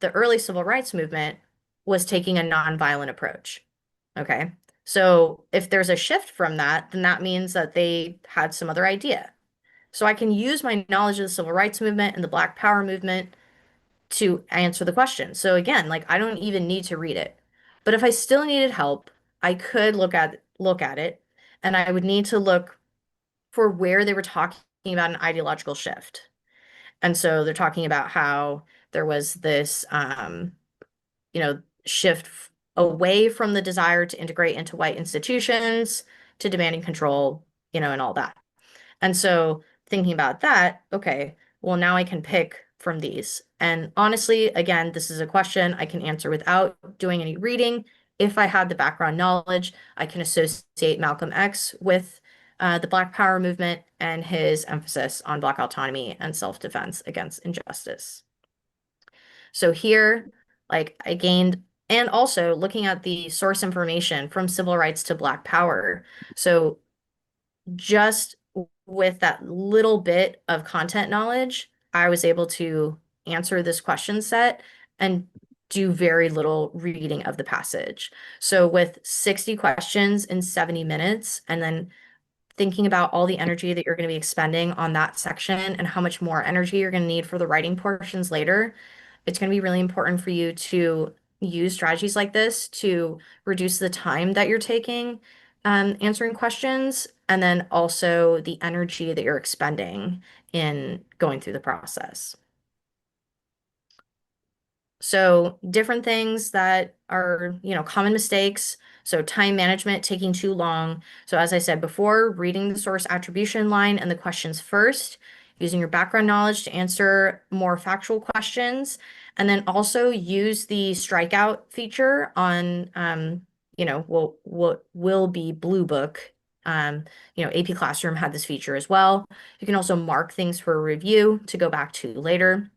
the early civil rights movement was taking a nonviolent approach. Okay. So if there's a shift from that, then that means that they had some other idea. So I can use my knowledge of the civil rights movement and the Black Power movement to answer the question. So again, like I don't even need to read it. But if I still needed help, I could look at it and I would need to look for where they were talking about an ideological shift. And so they're talking about how there was this shift away from the desire to integrate into white institutions to demanding control, and all that. And so thinking about that, okay, well, now I can pick from these. And honestly, again, this is a question I can answer without doing any reading. If I had the background knowledge, I can associate Malcolm X with the Black Power movement and his emphasis on Black autonomy and self-defense against injustice. So here, like I gained, and also looking at the source information from civil rights to Black Power. So just with that little bit of content knowledge, I was able to answer this question set and do very little reading of the passage. So with 60 questions in 70 minutes, and then thinking about all the energy that you're going to be expending on that section and how much more energy you're going to need for the writing portions later, it's going to be really important for you to use strategies like this to reduce the time that you're taking answering questions, and then also the energy that you're expending in going through the process. So different things that are, common mistakes. So time management, taking too long. So as I said before, reading the source attribution line and the questions first, using your background knowledge to answer more factual questions, and then also use the strikeout feature on, what will be Blue Book. AP Classroom had this feature as well. You can also mark things for review to go back to later.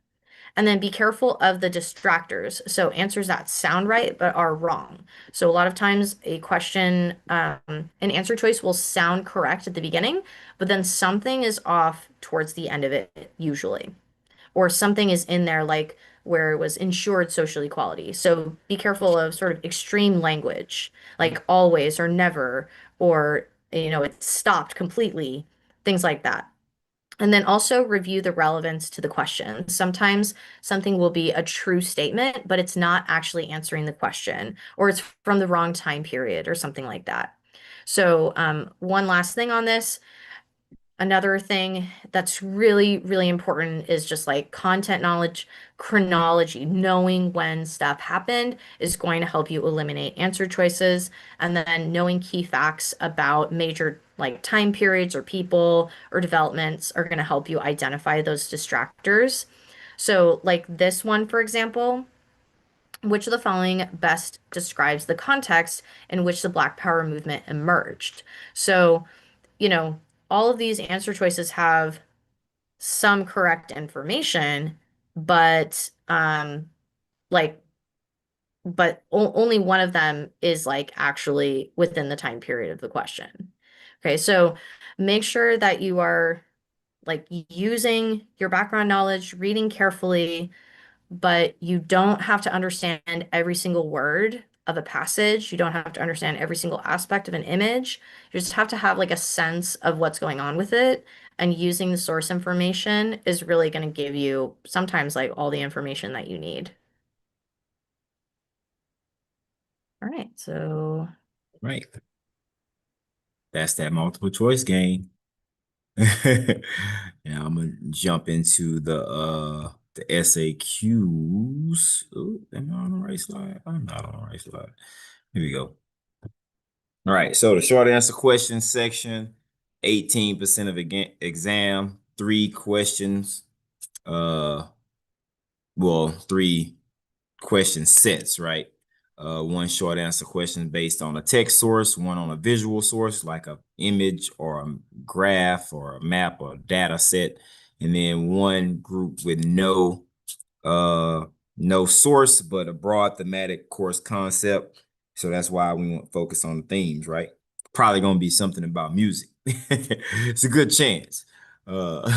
And then be careful of the distractors. So answers that sound right but are wrong. So a lot of times a question, an answer choice will sound correct at the beginning, but then something is off towards the end of it, usually. Or something is in there like where it was ensured social equality. So be careful of sort of extreme language, like always or never, or it's stopped completely, things like that. And then also review the relevance to the question. Sometimes something will be a true statement, but it's not actually answering the question, or it's from the wrong time period or something like that. So, one last thing on this. Another thing that's really, really important is just like content knowledge, chronology, knowing when stuff happened is going to help you eliminate answer choices. And then knowing key facts about major like time periods or people or developments are going to help you identify those distractors. So, like this one, for example, which of the following best describes the context in which the Black Power movement emerged? So, you know, all of these answer choices have some correct information, but like only one of them is like actually within the time period of the question. Okay, so make sure that you are like using your background knowledge, reading carefully, but you don't have to understand every single word of a passage. You don't have to understand every single aspect of an image. You just have to have like a sense of what's going on with it. And using the source information is really going to give you sometimes like all the information that you need. All right, so Right. That's that multiple choice game. Yeah, I'm gonna jump into the SAQs. Ooh, am I on the right slide? I'm not on the right slide. Here we go. All right, so the short answer question section, 18% of exam, three questions, well, three question sets, right? one short answer question based on a text source, one on a visual source like a image or a graph or a map or a data set, and then one group with uh no source but a broad thematic course concept. So that's why we want to focus on the themes, right? Probably gonna be something about music. It's a good chance. Uh,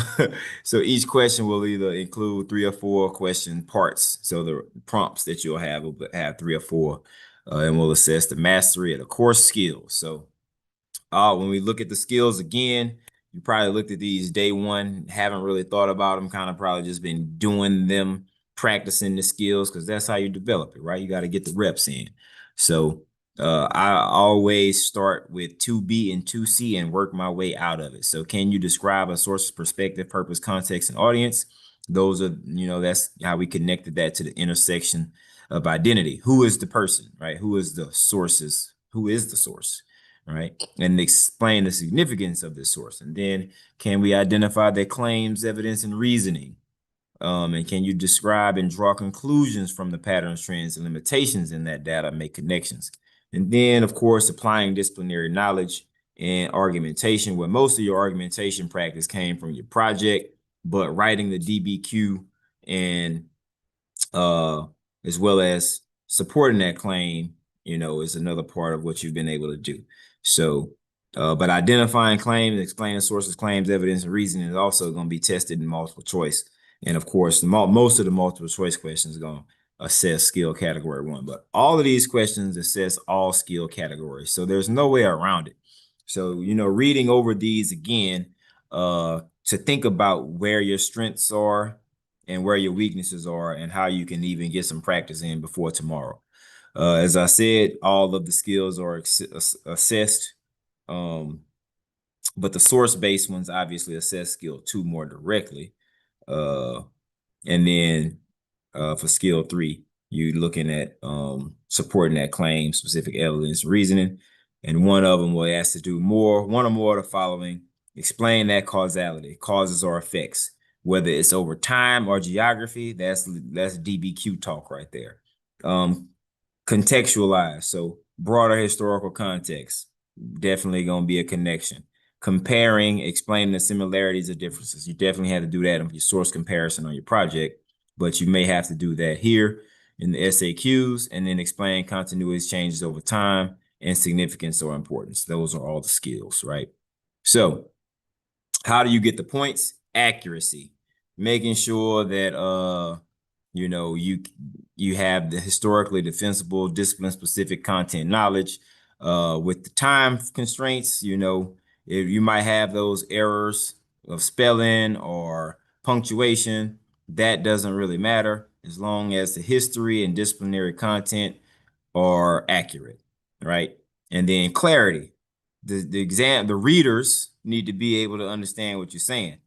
so each question will either include 3 or 4 question parts. So the prompts that you'll have will have 3 or 4, and we'll assess the mastery of the core skills. So when we look at the skills again, you probably looked at these day one, haven't really thought about them, kind of probably just been doing them, practicing the skills, because that's how you develop it, right? You got to get the reps in. So I always start with 2B and 2C and work my way out of it. So can you describe a source's perspective, purpose, context, and audience? Those are, that's how we connected that to the intersection of identity. Who is the person, right? Who is the sources? Who is the source? Right? And explain the significance of this source. And then can we identify their claims, evidence, and reasoning? And can you describe and draw conclusions from the patterns, trends, and limitations in that data, make connections? And then, of course, applying disciplinary knowledge and argumentation, where most of your argumentation practice came from your project, but writing the DBQ and uh, as well as supporting that claim, is another part of what you've been able to do. So, but identifying claims, explaining sources, claims, evidence, and reasoning is also going to be tested in multiple choice. And of course, most of the multiple choice questions are going to assess skill category 1, but all of these questions assess all skill categories. So there's no way around it. So, reading over these again, to think about where your strengths are and where your weaknesses are and how you can even get some practice in before tomorrow. As I said, all of the skills are assessed, but the source-based ones obviously assess skill 2 more directly. Uh, and then for skill 3, you're looking at supporting that claim, specific evidence, reasoning. And one of them will ask to do one or more of the following: explain that causality, causes or effects, whether it's over time or geography. That's DBQ talk right there. Contextualize, so broader historical context, definitely going to be a connection. Comparing, explaining the similarities or differences. You definitely had to do that on your source comparison on your project, but you may have to do that here in the SAQs, and then explain continuous changes over time and significance or importance. Those are all the skills, right? So how do you get the points? Accuracy, making sure that you have the historically defensible, discipline specific content knowledge. With the time constraints, if you might have those errors of spelling or punctuation, that doesn't really matter as long as the history and disciplinary content are accurate, right? And then clarity. The readers need to be able to understand what you're saying.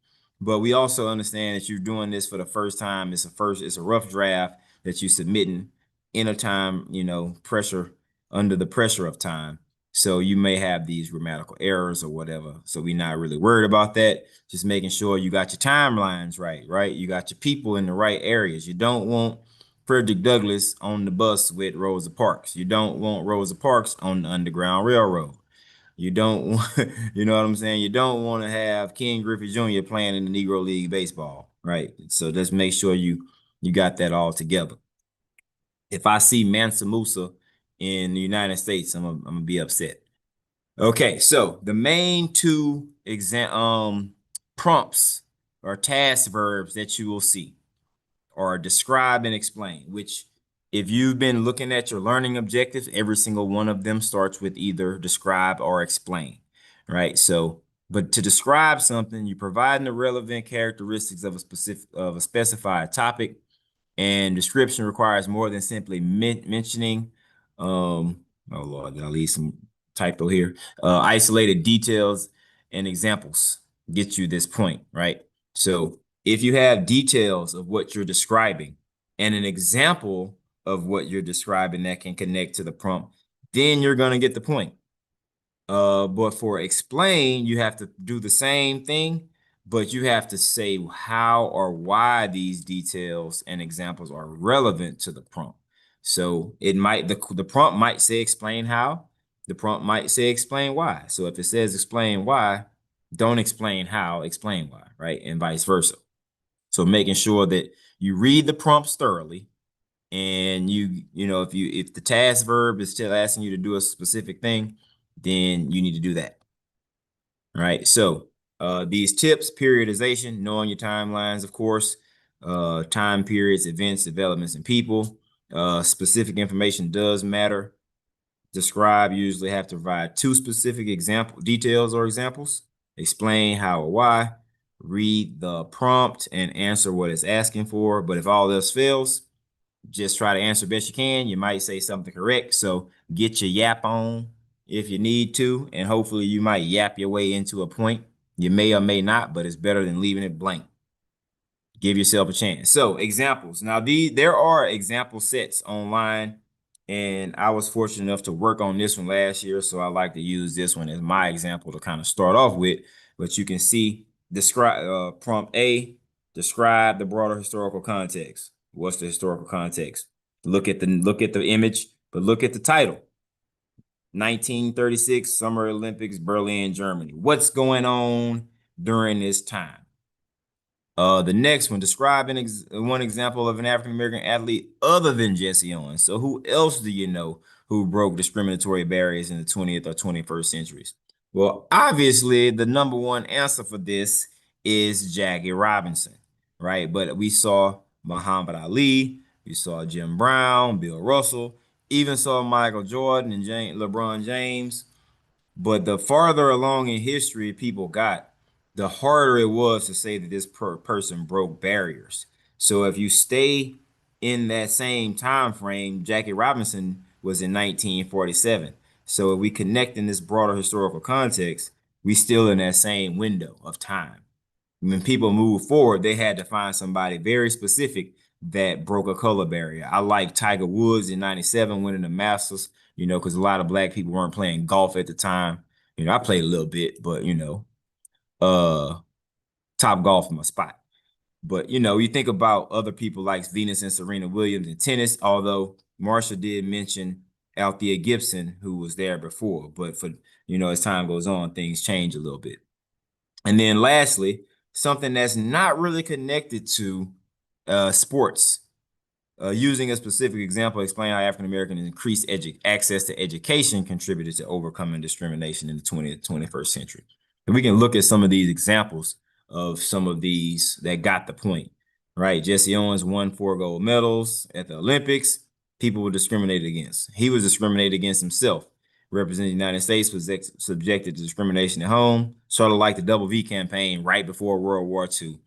But we also understand that you're doing this for the first time. It's a rough draft that you're submitting in a time, pressure, under the pressure of time. So you may have these grammatical errors or whatever. So we're not really worried about that. Just making sure you got your timelines right? You got your people in the right areas. You don't want Frederick Douglass on the bus with Rosa Parks. You don't want Rosa Parks on the Underground Railroad. You don't want, you know what I'm saying? You don't want to have Ken Griffey Jr. playing in the Negro League baseball, right? So just make sure you got that all together. If I see Mansa Musa in the United States, I'm gonna be upset. Okay, so the main 2 prompts or task verbs that you will see or describe and explain, which if you've been looking at your learning objectives, every single one of them starts with either describe or explain, right? So, but to describe something, you provide the relevant characteristics of a specified topic, and description requires more than simply mentioning. Oh Lord, did I leave some typo here? Isolated details and examples get you this point, right? So if you have details of what you're describing and an example of what you're describing that can connect to the prompt, then you're going to get the point. But for explain, you have to do the same thing, but you have to say how or why these details and examples are relevant to the prompt. So the prompt might say explain how, the prompt might say explain why. So if it says explain why, don't explain how, explain why, right? And vice versa. So making sure that you read the prompts thoroughly, and if the task verb is still asking you to do a specific thing, then you need to do that. Right. So these tips: periodization, knowing your timelines, of course, time periods, events, developments, and people. Specific information does matter. Describe, you usually have to provide two specific example details or examples. Explain how or why. Read the prompt and answer what it's asking for. But if all else fails, just try to answer best you can. You might say something correct. So get your yap on if you need to, and hopefully you might yap your way into a point. You may or may not, but it's better than leaving it blank. Give yourself a chance. So examples. Now there are example sets online, and I was fortunate enough to work on this one last year, so I like to use this one as my example to kind of start off with. But you can see describe prompt A, describe the broader historical context. What's the historical context? Look at the image, but look at the title. 1936 Summer Olympics, Berlin, Germany. What's going on during this time? The next one, describe one example of an African American athlete other than Jesse Owens. So who else do you know who broke discriminatory barriers in the 20th or 21st centuries? Well, obviously, the number one answer for this is Jackie Robinson, right? But we saw Muhammad Ali, we saw Jim Brown, Bill Russell, even saw Michael Jordan and LeBron James. But the farther along in history people got, the harder it was to say that this person broke barriers. So if you stay in that same time frame, Jackie Robinson was in 1947. So if we connect in this broader historical context, we still in that same window of time. When people move forward, they had to find somebody very specific that broke a color barrier. I like Tiger Woods in 97 winning the Masters, because a lot of black people weren't playing golf at the time. I played a little bit, but uh top golf in my spot. But you think about other people like Venus and Serena Williams in tennis, although Marsha did mention Althea Gibson, who was there before. But as time goes on, things change a little bit. And then lastly, something that's not really connected to sports. Using a specific example, explain how African Americans increased access to education contributed to overcoming discrimination in the 20th, 21st century. And we can look at some of these examples of some of these that got the point, right? Jesse Owens won 4 gold medals at the Olympics. People were discriminated against. He was discriminated against himself. Representing the United States was subjected to discrimination at home, sort of like the Double V campaign right before World War II.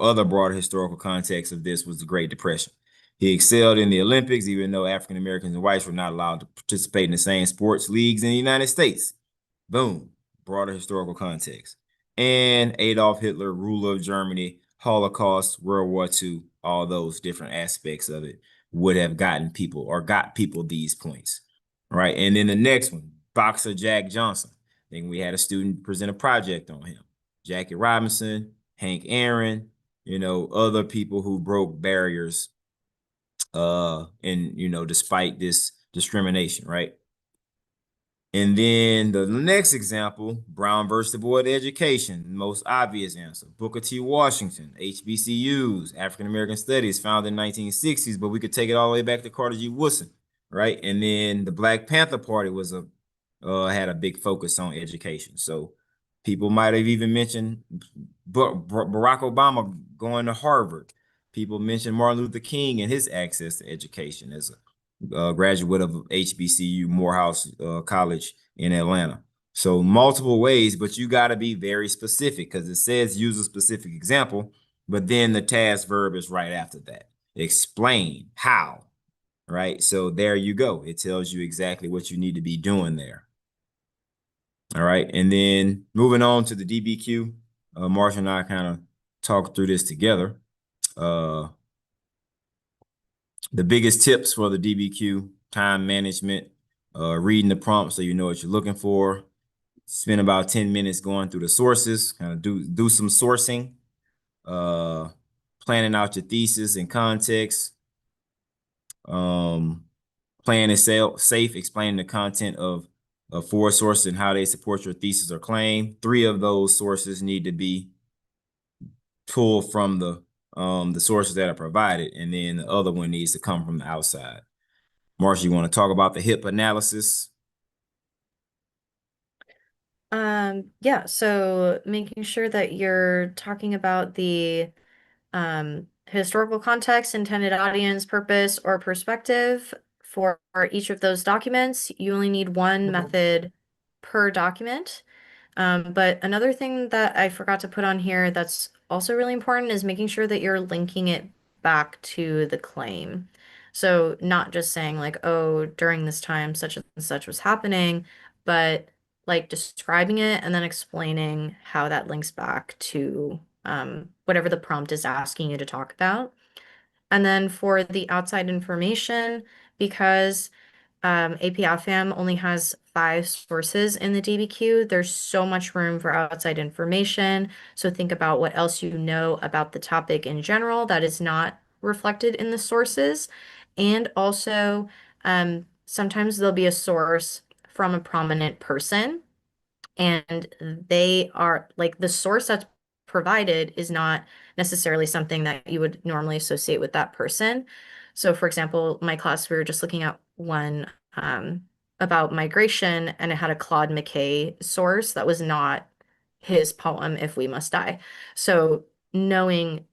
Other broader historical context of this was the Great Depression. He excelled in the Olympics, even though African Americans and whites were not allowed to participate in the same sports leagues in the United States. Boom, broader historical context. And Adolf Hitler, ruler of Germany, Holocaust, World War II, all those different aspects of it would have gotten people or got people these points, right? And then the next one, boxer Jack Johnson. I think we had a student present a project on him. Jackie Robinson, Hank Aaron, other people who broke barriers and despite this discrimination, right? And then the next example, Brown versus the Board of Education, most obvious answer. Booker T. Washington, HBCUs, African American Studies, founded in the 1960s, but we could take it all the way back to Carter G. Woodson, right? And then the Black Panther Party had a big focus on education. So people might have even mentioned Barack Obama going to Harvard. People mentioned Martin Luther King and his access to education as a graduate of HBCU Morehouse College in Atlanta. So multiple ways, but you got to be very specific because it says use a specific example, but then the task verb is right after that. Explain how, right? So there you go. It tells you exactly what you need to be doing there. All right. And then moving on to the DBQ, Marsha and I kind of talked through this together. The biggest tips for the DBQ: time management, reading the prompt so you know what you're looking for, spend about 10 minutes going through the sources, kind of do some sourcing, planning out your thesis and context, Playing it safe, explaining the content of four sources and how they support your thesis or claim. Three of those sources need to be pulled from the sources that are provided, and then the other one needs to come from the outside. Marsha, you want to talk about the HIP analysis? Yeah, so making sure that you're talking about the historical context, intended audience, purpose, or perspective for each of those documents. You only need one method per document. But another thing that I forgot to put on here that's also really important is making sure that you're linking it back to the claim. So not just saying like, oh, during this time such and such was happening, but like describing it and then explaining how that links back to whatever the prompt is asking you to talk about. And then for the outside information, because APFAM only has 5 sources in the DBQ. There's so much room for outside information. So think about what else you know about the topic in general that is not reflected in the sources. And also, sometimes there'll be a source from a prominent person and they are like the source that's provided is not necessarily something that you would normally associate with that person. So, for example, my class, we were just looking at one about migration, and it had a Claude McKay source that was not his poem, If We Must Die. So, knowing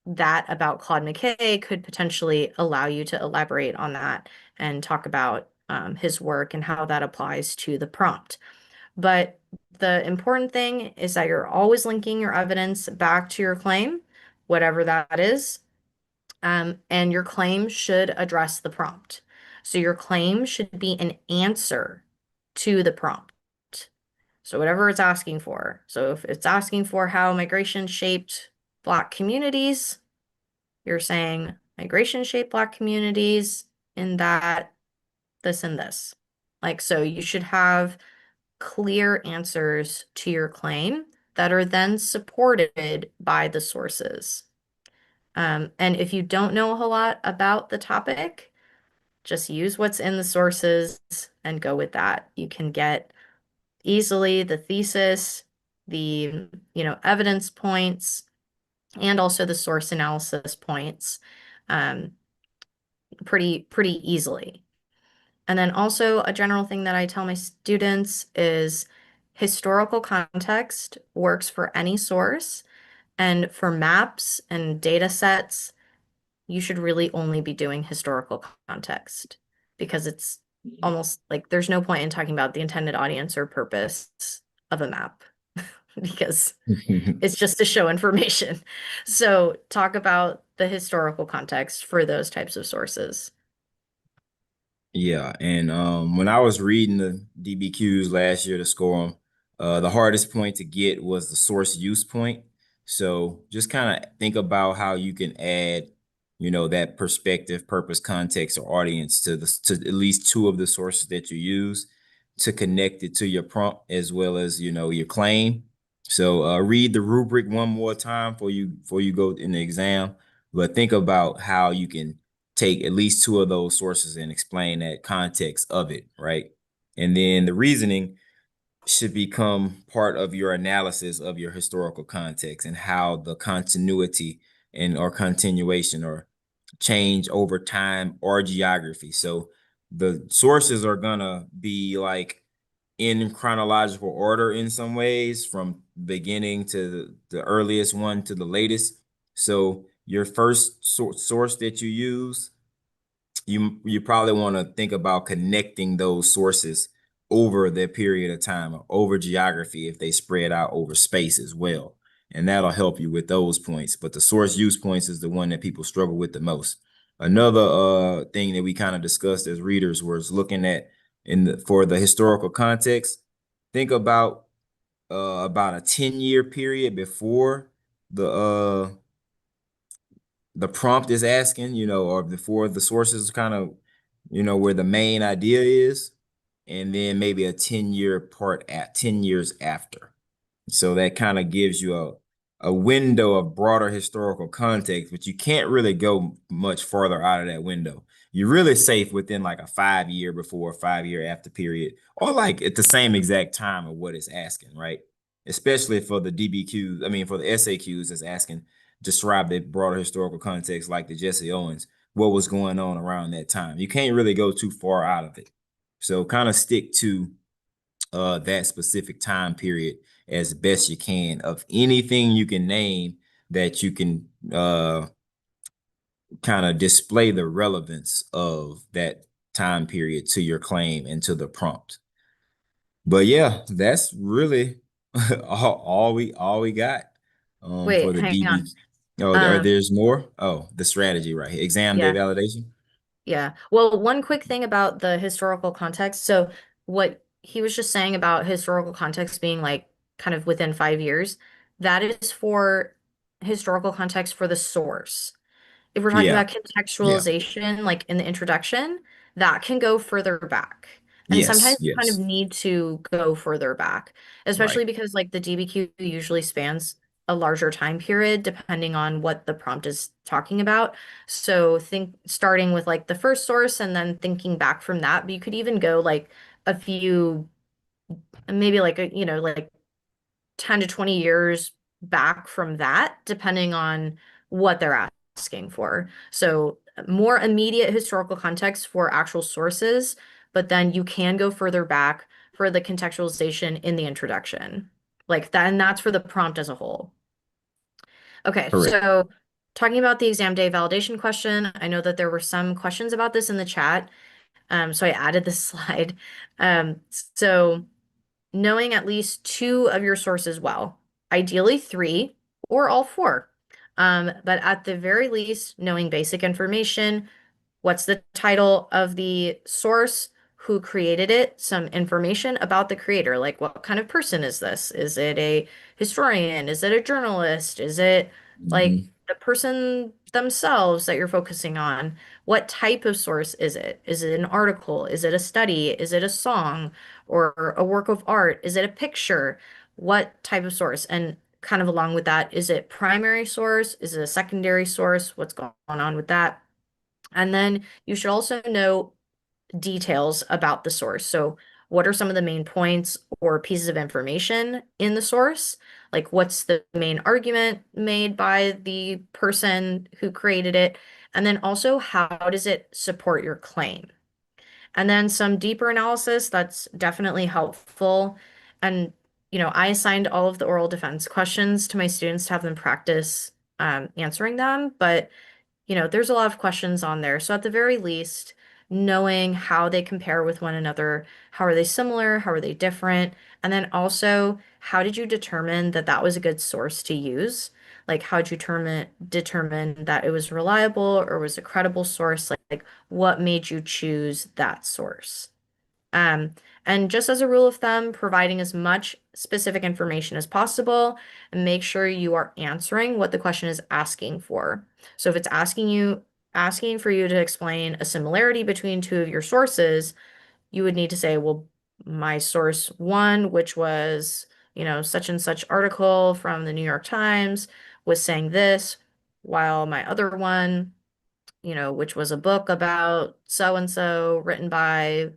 that about Claude McKay could potentially allow you to elaborate on that and talk about his work and how that applies to the prompt. But the important thing is that you're always linking your evidence back to your claim, whatever that is. And your claim should address the prompt. So your claim should be an answer to the prompt. So whatever it's asking for. So if it's asking for how migration shaped Black communities, you're saying migration shaped Black communities in that this and this. Like, so you should have clear answers to your claim that are then supported by the sources. And if you don't know a whole lot about the topic, just use what's in the sources and go with that. You can get easily the thesis, the, evidence points, and also the source analysis points um, pretty easily. And then also a general thing that I tell my students is historical context works for any source. And for maps and data sets, you should really only be doing historical context because it's almost like there's no point in talking about the intended audience or purpose of a map because it's just to show information. So talk about the historical context for those types of sources. Yeah, and when I was reading the DBQs last year to score them, the hardest point to get was the source use point. So just kind of think about how you can add, that perspective, purpose, context, or audience to at least two of the sources that you use to connect it to your prompt as well as your claim. So read the rubric one more time before you go in the exam, but think about how you can take at least two of those sources and explain that context of it, right? And then the reasoning should become part of your analysis of your historical context and how the continuity and or continuation or change over time or geography. So the sources are gonna be like in chronological order in some ways, from beginning to the earliest one to the latest. So your first source that you use, you probably want to think about connecting those sources over their period of time or over geography if they spread out over space as well. And that'll help you with those points. But the source use points is the one that people struggle with the most. Another thing that we kind of discussed as readers was looking at for the historical context, think about a 10-year period before the prompt is asking, or before the sources kind of, where the main idea is, and then maybe a 10-year part at 10 years after. So that kind of gives you a window of broader historical context, but you can't really go much farther out of that window. you're really safe within like a 5 year before, 5 year after period, or like at the same exact time of what it's asking, right? Especially for the DBQs, I mean, for the SAQs that's asking, describe the broader historical context, like the Jesse Owens, what was going on around that time. You can't really go too far out of it. So kind of stick to that specific time period as best you can of anything you can name that you can kind of display the relevance of that time period to your claim and to the prompt. But yeah, that's really all we got for Wait, the hang DB. on. Oh, or Um, there's more? Oh, the strategy right here. Exam day yeah. validation. Yeah. Well, one quick thing about the historical context. So, what he was just saying about historical context being like kind of within 5 years, that is for historical context for the source. If we're talking Yeah, about yeah. contextualization, like in the introduction, that can go further back. And sometimes Yes, you kind of yes. need to go further back, especially Right. because like the DBQ usually spans a larger time period depending on what the prompt is talking about. So think starting with like the first source and then thinking back from that, but you could even go like a few, maybe like a, like 10 to 20 years back from that, depending on what they're asking for. So, more immediate historical context for actual sources, but then you can go further back for the contextualization in the introduction. Like that, and that's for the prompt as a whole. Okay, Correct. so talking about the exam day validation question, I know that there were some questions about this in the chat. So I added this slide. So knowing at least two of your sources well, ideally three or all four. But at the very least, knowing basic information, what's the title of the source, who created it, some information about the creator, like what kind of person is this? Is it a historian? Is it a journalist? Is it like Hmm. the person themselves that you're focusing on? What type of source is it? Is it an article? Is it a study? Is it a song or a work of art? Is it a picture? What type of source? And kind of along with that, is it primary source? Is it a secondary source? What's going on with that? And then you should also know details about the source. So, what are some of the main points or pieces of information in the source? Like, what's the main argument made by the person who created it? And then also, how does it support your claim? And then some deeper analysis that's definitely helpful. And, I assigned all of the oral defense questions to my students to have them practice answering them. But there's a lot of questions on there. So at the very least, knowing how they compare with one another, how are they similar? How are they different? And then also, how did you determine that that was a good source to use? Like, how did you determine that it was reliable or was a credible source? Like what made you choose that source? Um, and just as a rule of thumb, providing as much specific information as possible and make sure you are answering what the question is asking for. So if it's asking for you to explain a similarity between two of your sources, you would need to say, well, my source one, which was, such and such article from the New York Times, was saying this, while my other one, which was a book about so and so written by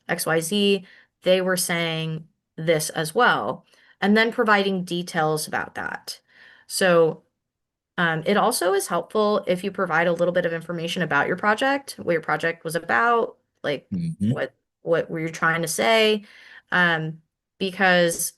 XYZ, they were saying this as well, and then providing details about that. So it also is helpful if you provide a little bit of information about your project, what your project was about, like Hmm. what were you trying to say, um, because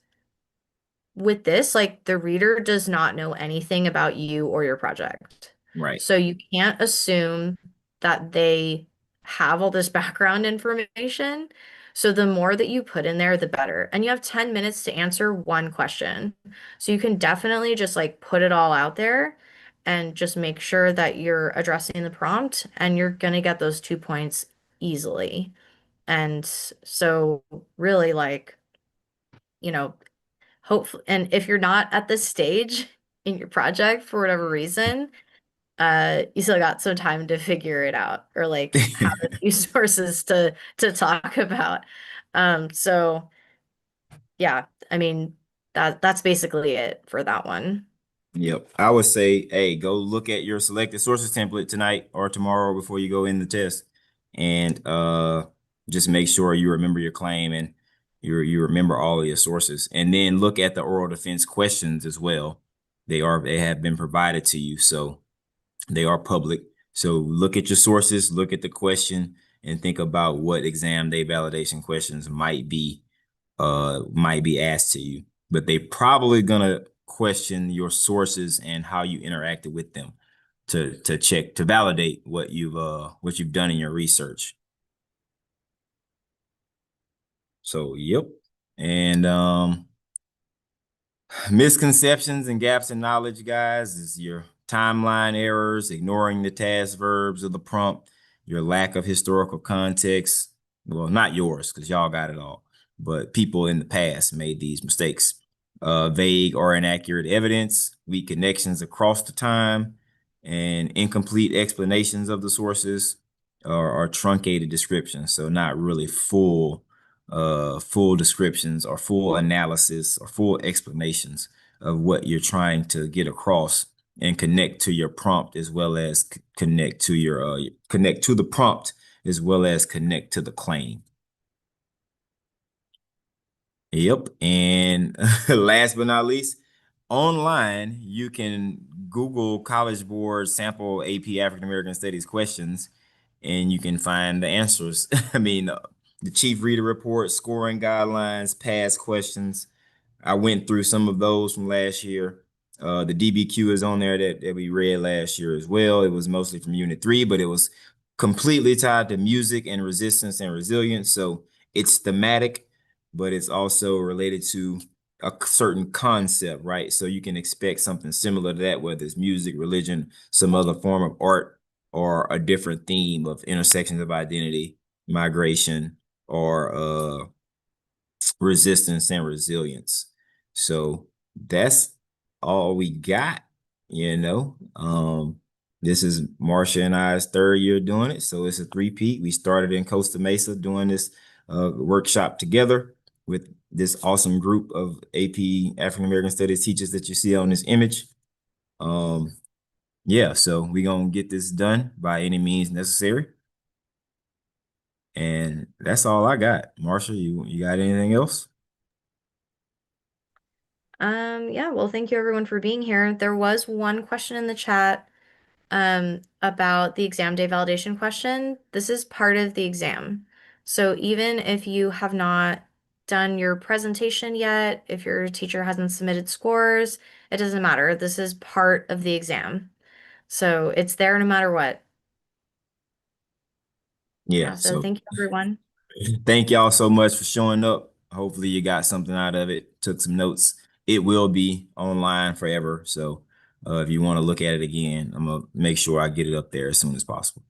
with this, like the reader does not know anything about you or your project. Right. So you can't assume that they have all this background information. So the more that you put in there, the better. And you have 10 minutes to answer one question. So you can definitely just like put it all out there and just make sure that you're addressing the prompt and you're going to get those 2 points easily. And so really like, you know, hopefully, and if you're not at this stage in your project for whatever reason, you still got some time to figure it out or like have a few sources to talk about. So yeah, I mean that's basically it for that one. Yep. I would say, hey, go look at your selected sources template tonight or tomorrow before you go in the test. And just make sure you remember your claim and you remember all of your sources. And then look at the oral defense questions as well. They have been provided to you. So they are public. So look at your sources, look at the question, and think about what exam day validation questions might be asked to you. But they probably gonna question your sources and how you interacted with them to check to validate what you've done in your research. So yep. And misconceptions and gaps in knowledge, guys, is your timeline errors, ignoring the task verbs of the prompt, your lack of historical context. Well, not yours, because y'all got it all, but people in the past made these mistakes. Vague or inaccurate evidence, weak connections across the time, and incomplete explanations of the sources or truncated descriptions. So not really full descriptions or full analysis or full explanations of what you're trying to get across and connect to your prompt as well as connect to your connect to the prompt as well as connect to the claim. Yep. And last but not least, online, you can Google College Board sample AP African American Studies questions and you can find the answers. I mean, the chief reader report, scoring guidelines, past questions. I went through some of those from last year. The DBQ is on there that we read last year as well. It was mostly from Unit 3, but it was completely tied to music and resistance and resilience. So it's thematic, but it's also related to a certain concept, right? So you can expect something similar to that, whether it's music, religion, some other form of art, or a different theme of intersections of identity, migration, or resistance and resilience. So that's all we got, you know. This is Marsha and I's third year doing it, so it's a three-peat. We started in Costa Mesa doing this workshop together with this awesome group of AP African American Studies teachers that you see on this image. Um, yeah, so we're gonna get this done by any means necessary. And that's all I got. Marsha, you got anything else? Yeah, well, thank you everyone for being here. There was one question in the chat about the exam day validation question. This is part of the exam. So even if you have not done your presentation yet, if your teacher hasn't submitted scores, it doesn't matter. This is part of the exam. So it's there no matter what. Yeah, Yeah, so so thank you everyone. thank y'all so much for showing up. Hopefully you got something out of it, took some notes. It will be online forever. So if you want to look at it again, I'm gonna make sure I get it up there as soon as possible.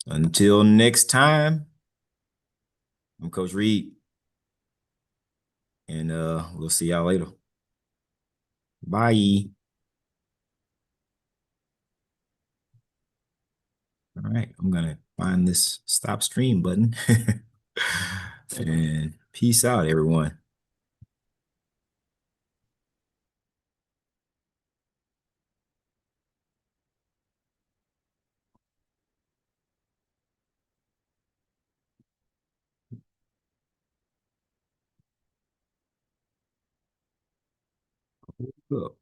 Until next time, I'm Coach Reed, and we'll see y'all later. Bye. All right, I'm gonna find this stop stream button. And peace out, everyone. Look.